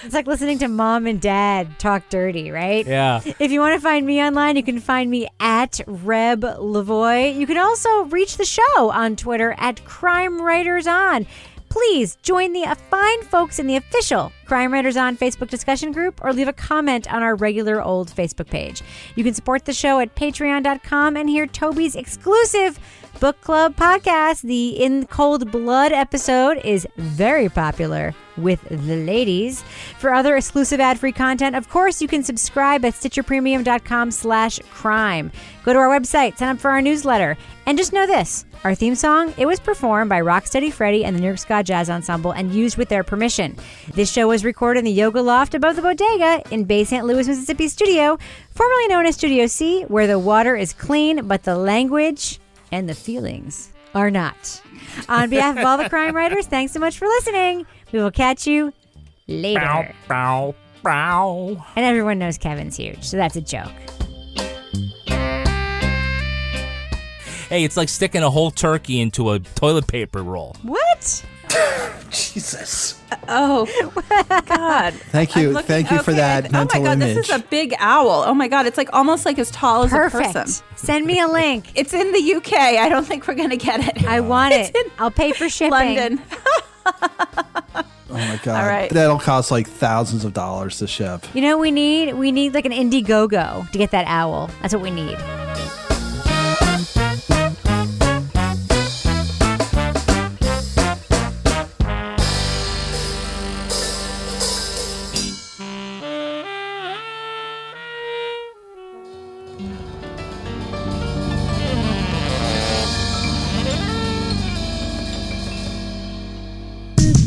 It's like listening to mom and dad talk dirty, right? Yeah. If you want to find me online, you can find me at Reb Lavoie. You can also reach the show on Twitter at Crime Writers On. Please join the fine folks in the official Crime Writers On Facebook discussion group or leave a comment on our regular old Facebook page. You can support the show at patreon.com and hear Toby's exclusive book club podcast. The In Cold Blood episode is very popular with the ladies. For other exclusive ad-free content, of course, you can subscribe at stitcherpremium.com/crime. Go to our website, sign up for our newsletter, and just know this. Our theme song, it was performed by Rocksteady Freddy and the New York Ska Jazz Ensemble and used with their permission. This show was recorded in the Yoga Loft above the Bodega in Bay St. Louis, Mississippi studio, formerly known as Studio C, where the water is clean, but the language and the feelings are not. On behalf of all the crime writers, thanks so much for listening. We will catch you later. Bow, bow, bow. And everyone knows Kevin's huge, so that's a joke. Hey, it's like sticking a whole turkey into a toilet paper roll. What? Jesus. Oh, God. Thank you for that mental Oh, my God, image. this is a big owl. Oh, my God, it's almost as tall as Perfect. a person. Send me a link. It's in the UK. I don't think we're going to get it. I want it. I'll pay for shipping. London. Oh, my God. All right. That'll cost thousands of dollars to ship. You know what we need? We need an Indiegogo to get that owl. That's what we need.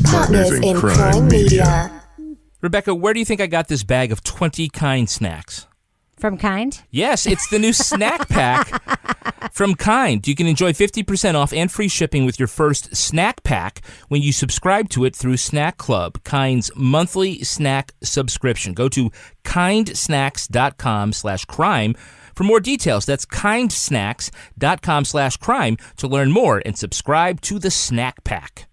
Partners in Crime Media. Rebecca, where do you think I got this bag of 20 Kind snacks? From Kind? Yes, it's the new snack pack from Kind. You can enjoy 50% off and free shipping with your first snack pack when you subscribe to it through Snack Club, Kind's monthly snack subscription. Go to kindsnacks.com/crime for more details. That's kindsnacks.com/crime to learn more and subscribe to the snack pack.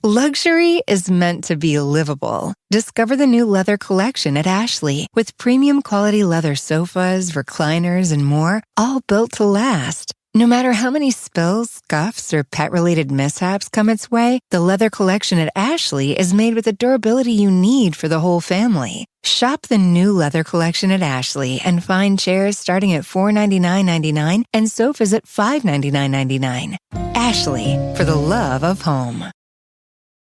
Luxury is meant to be livable. Discover the new leather collection at Ashley with premium quality leather sofas, recliners, and more, all built to last. No matter how many spills, scuffs, or pet-related mishaps come its way, the leather collection at Ashley is made with the durability you need for the whole family. Shop the new leather collection at Ashley and find chairs starting at $499.99 and sofas at $599.99. Ashley, for the love of home.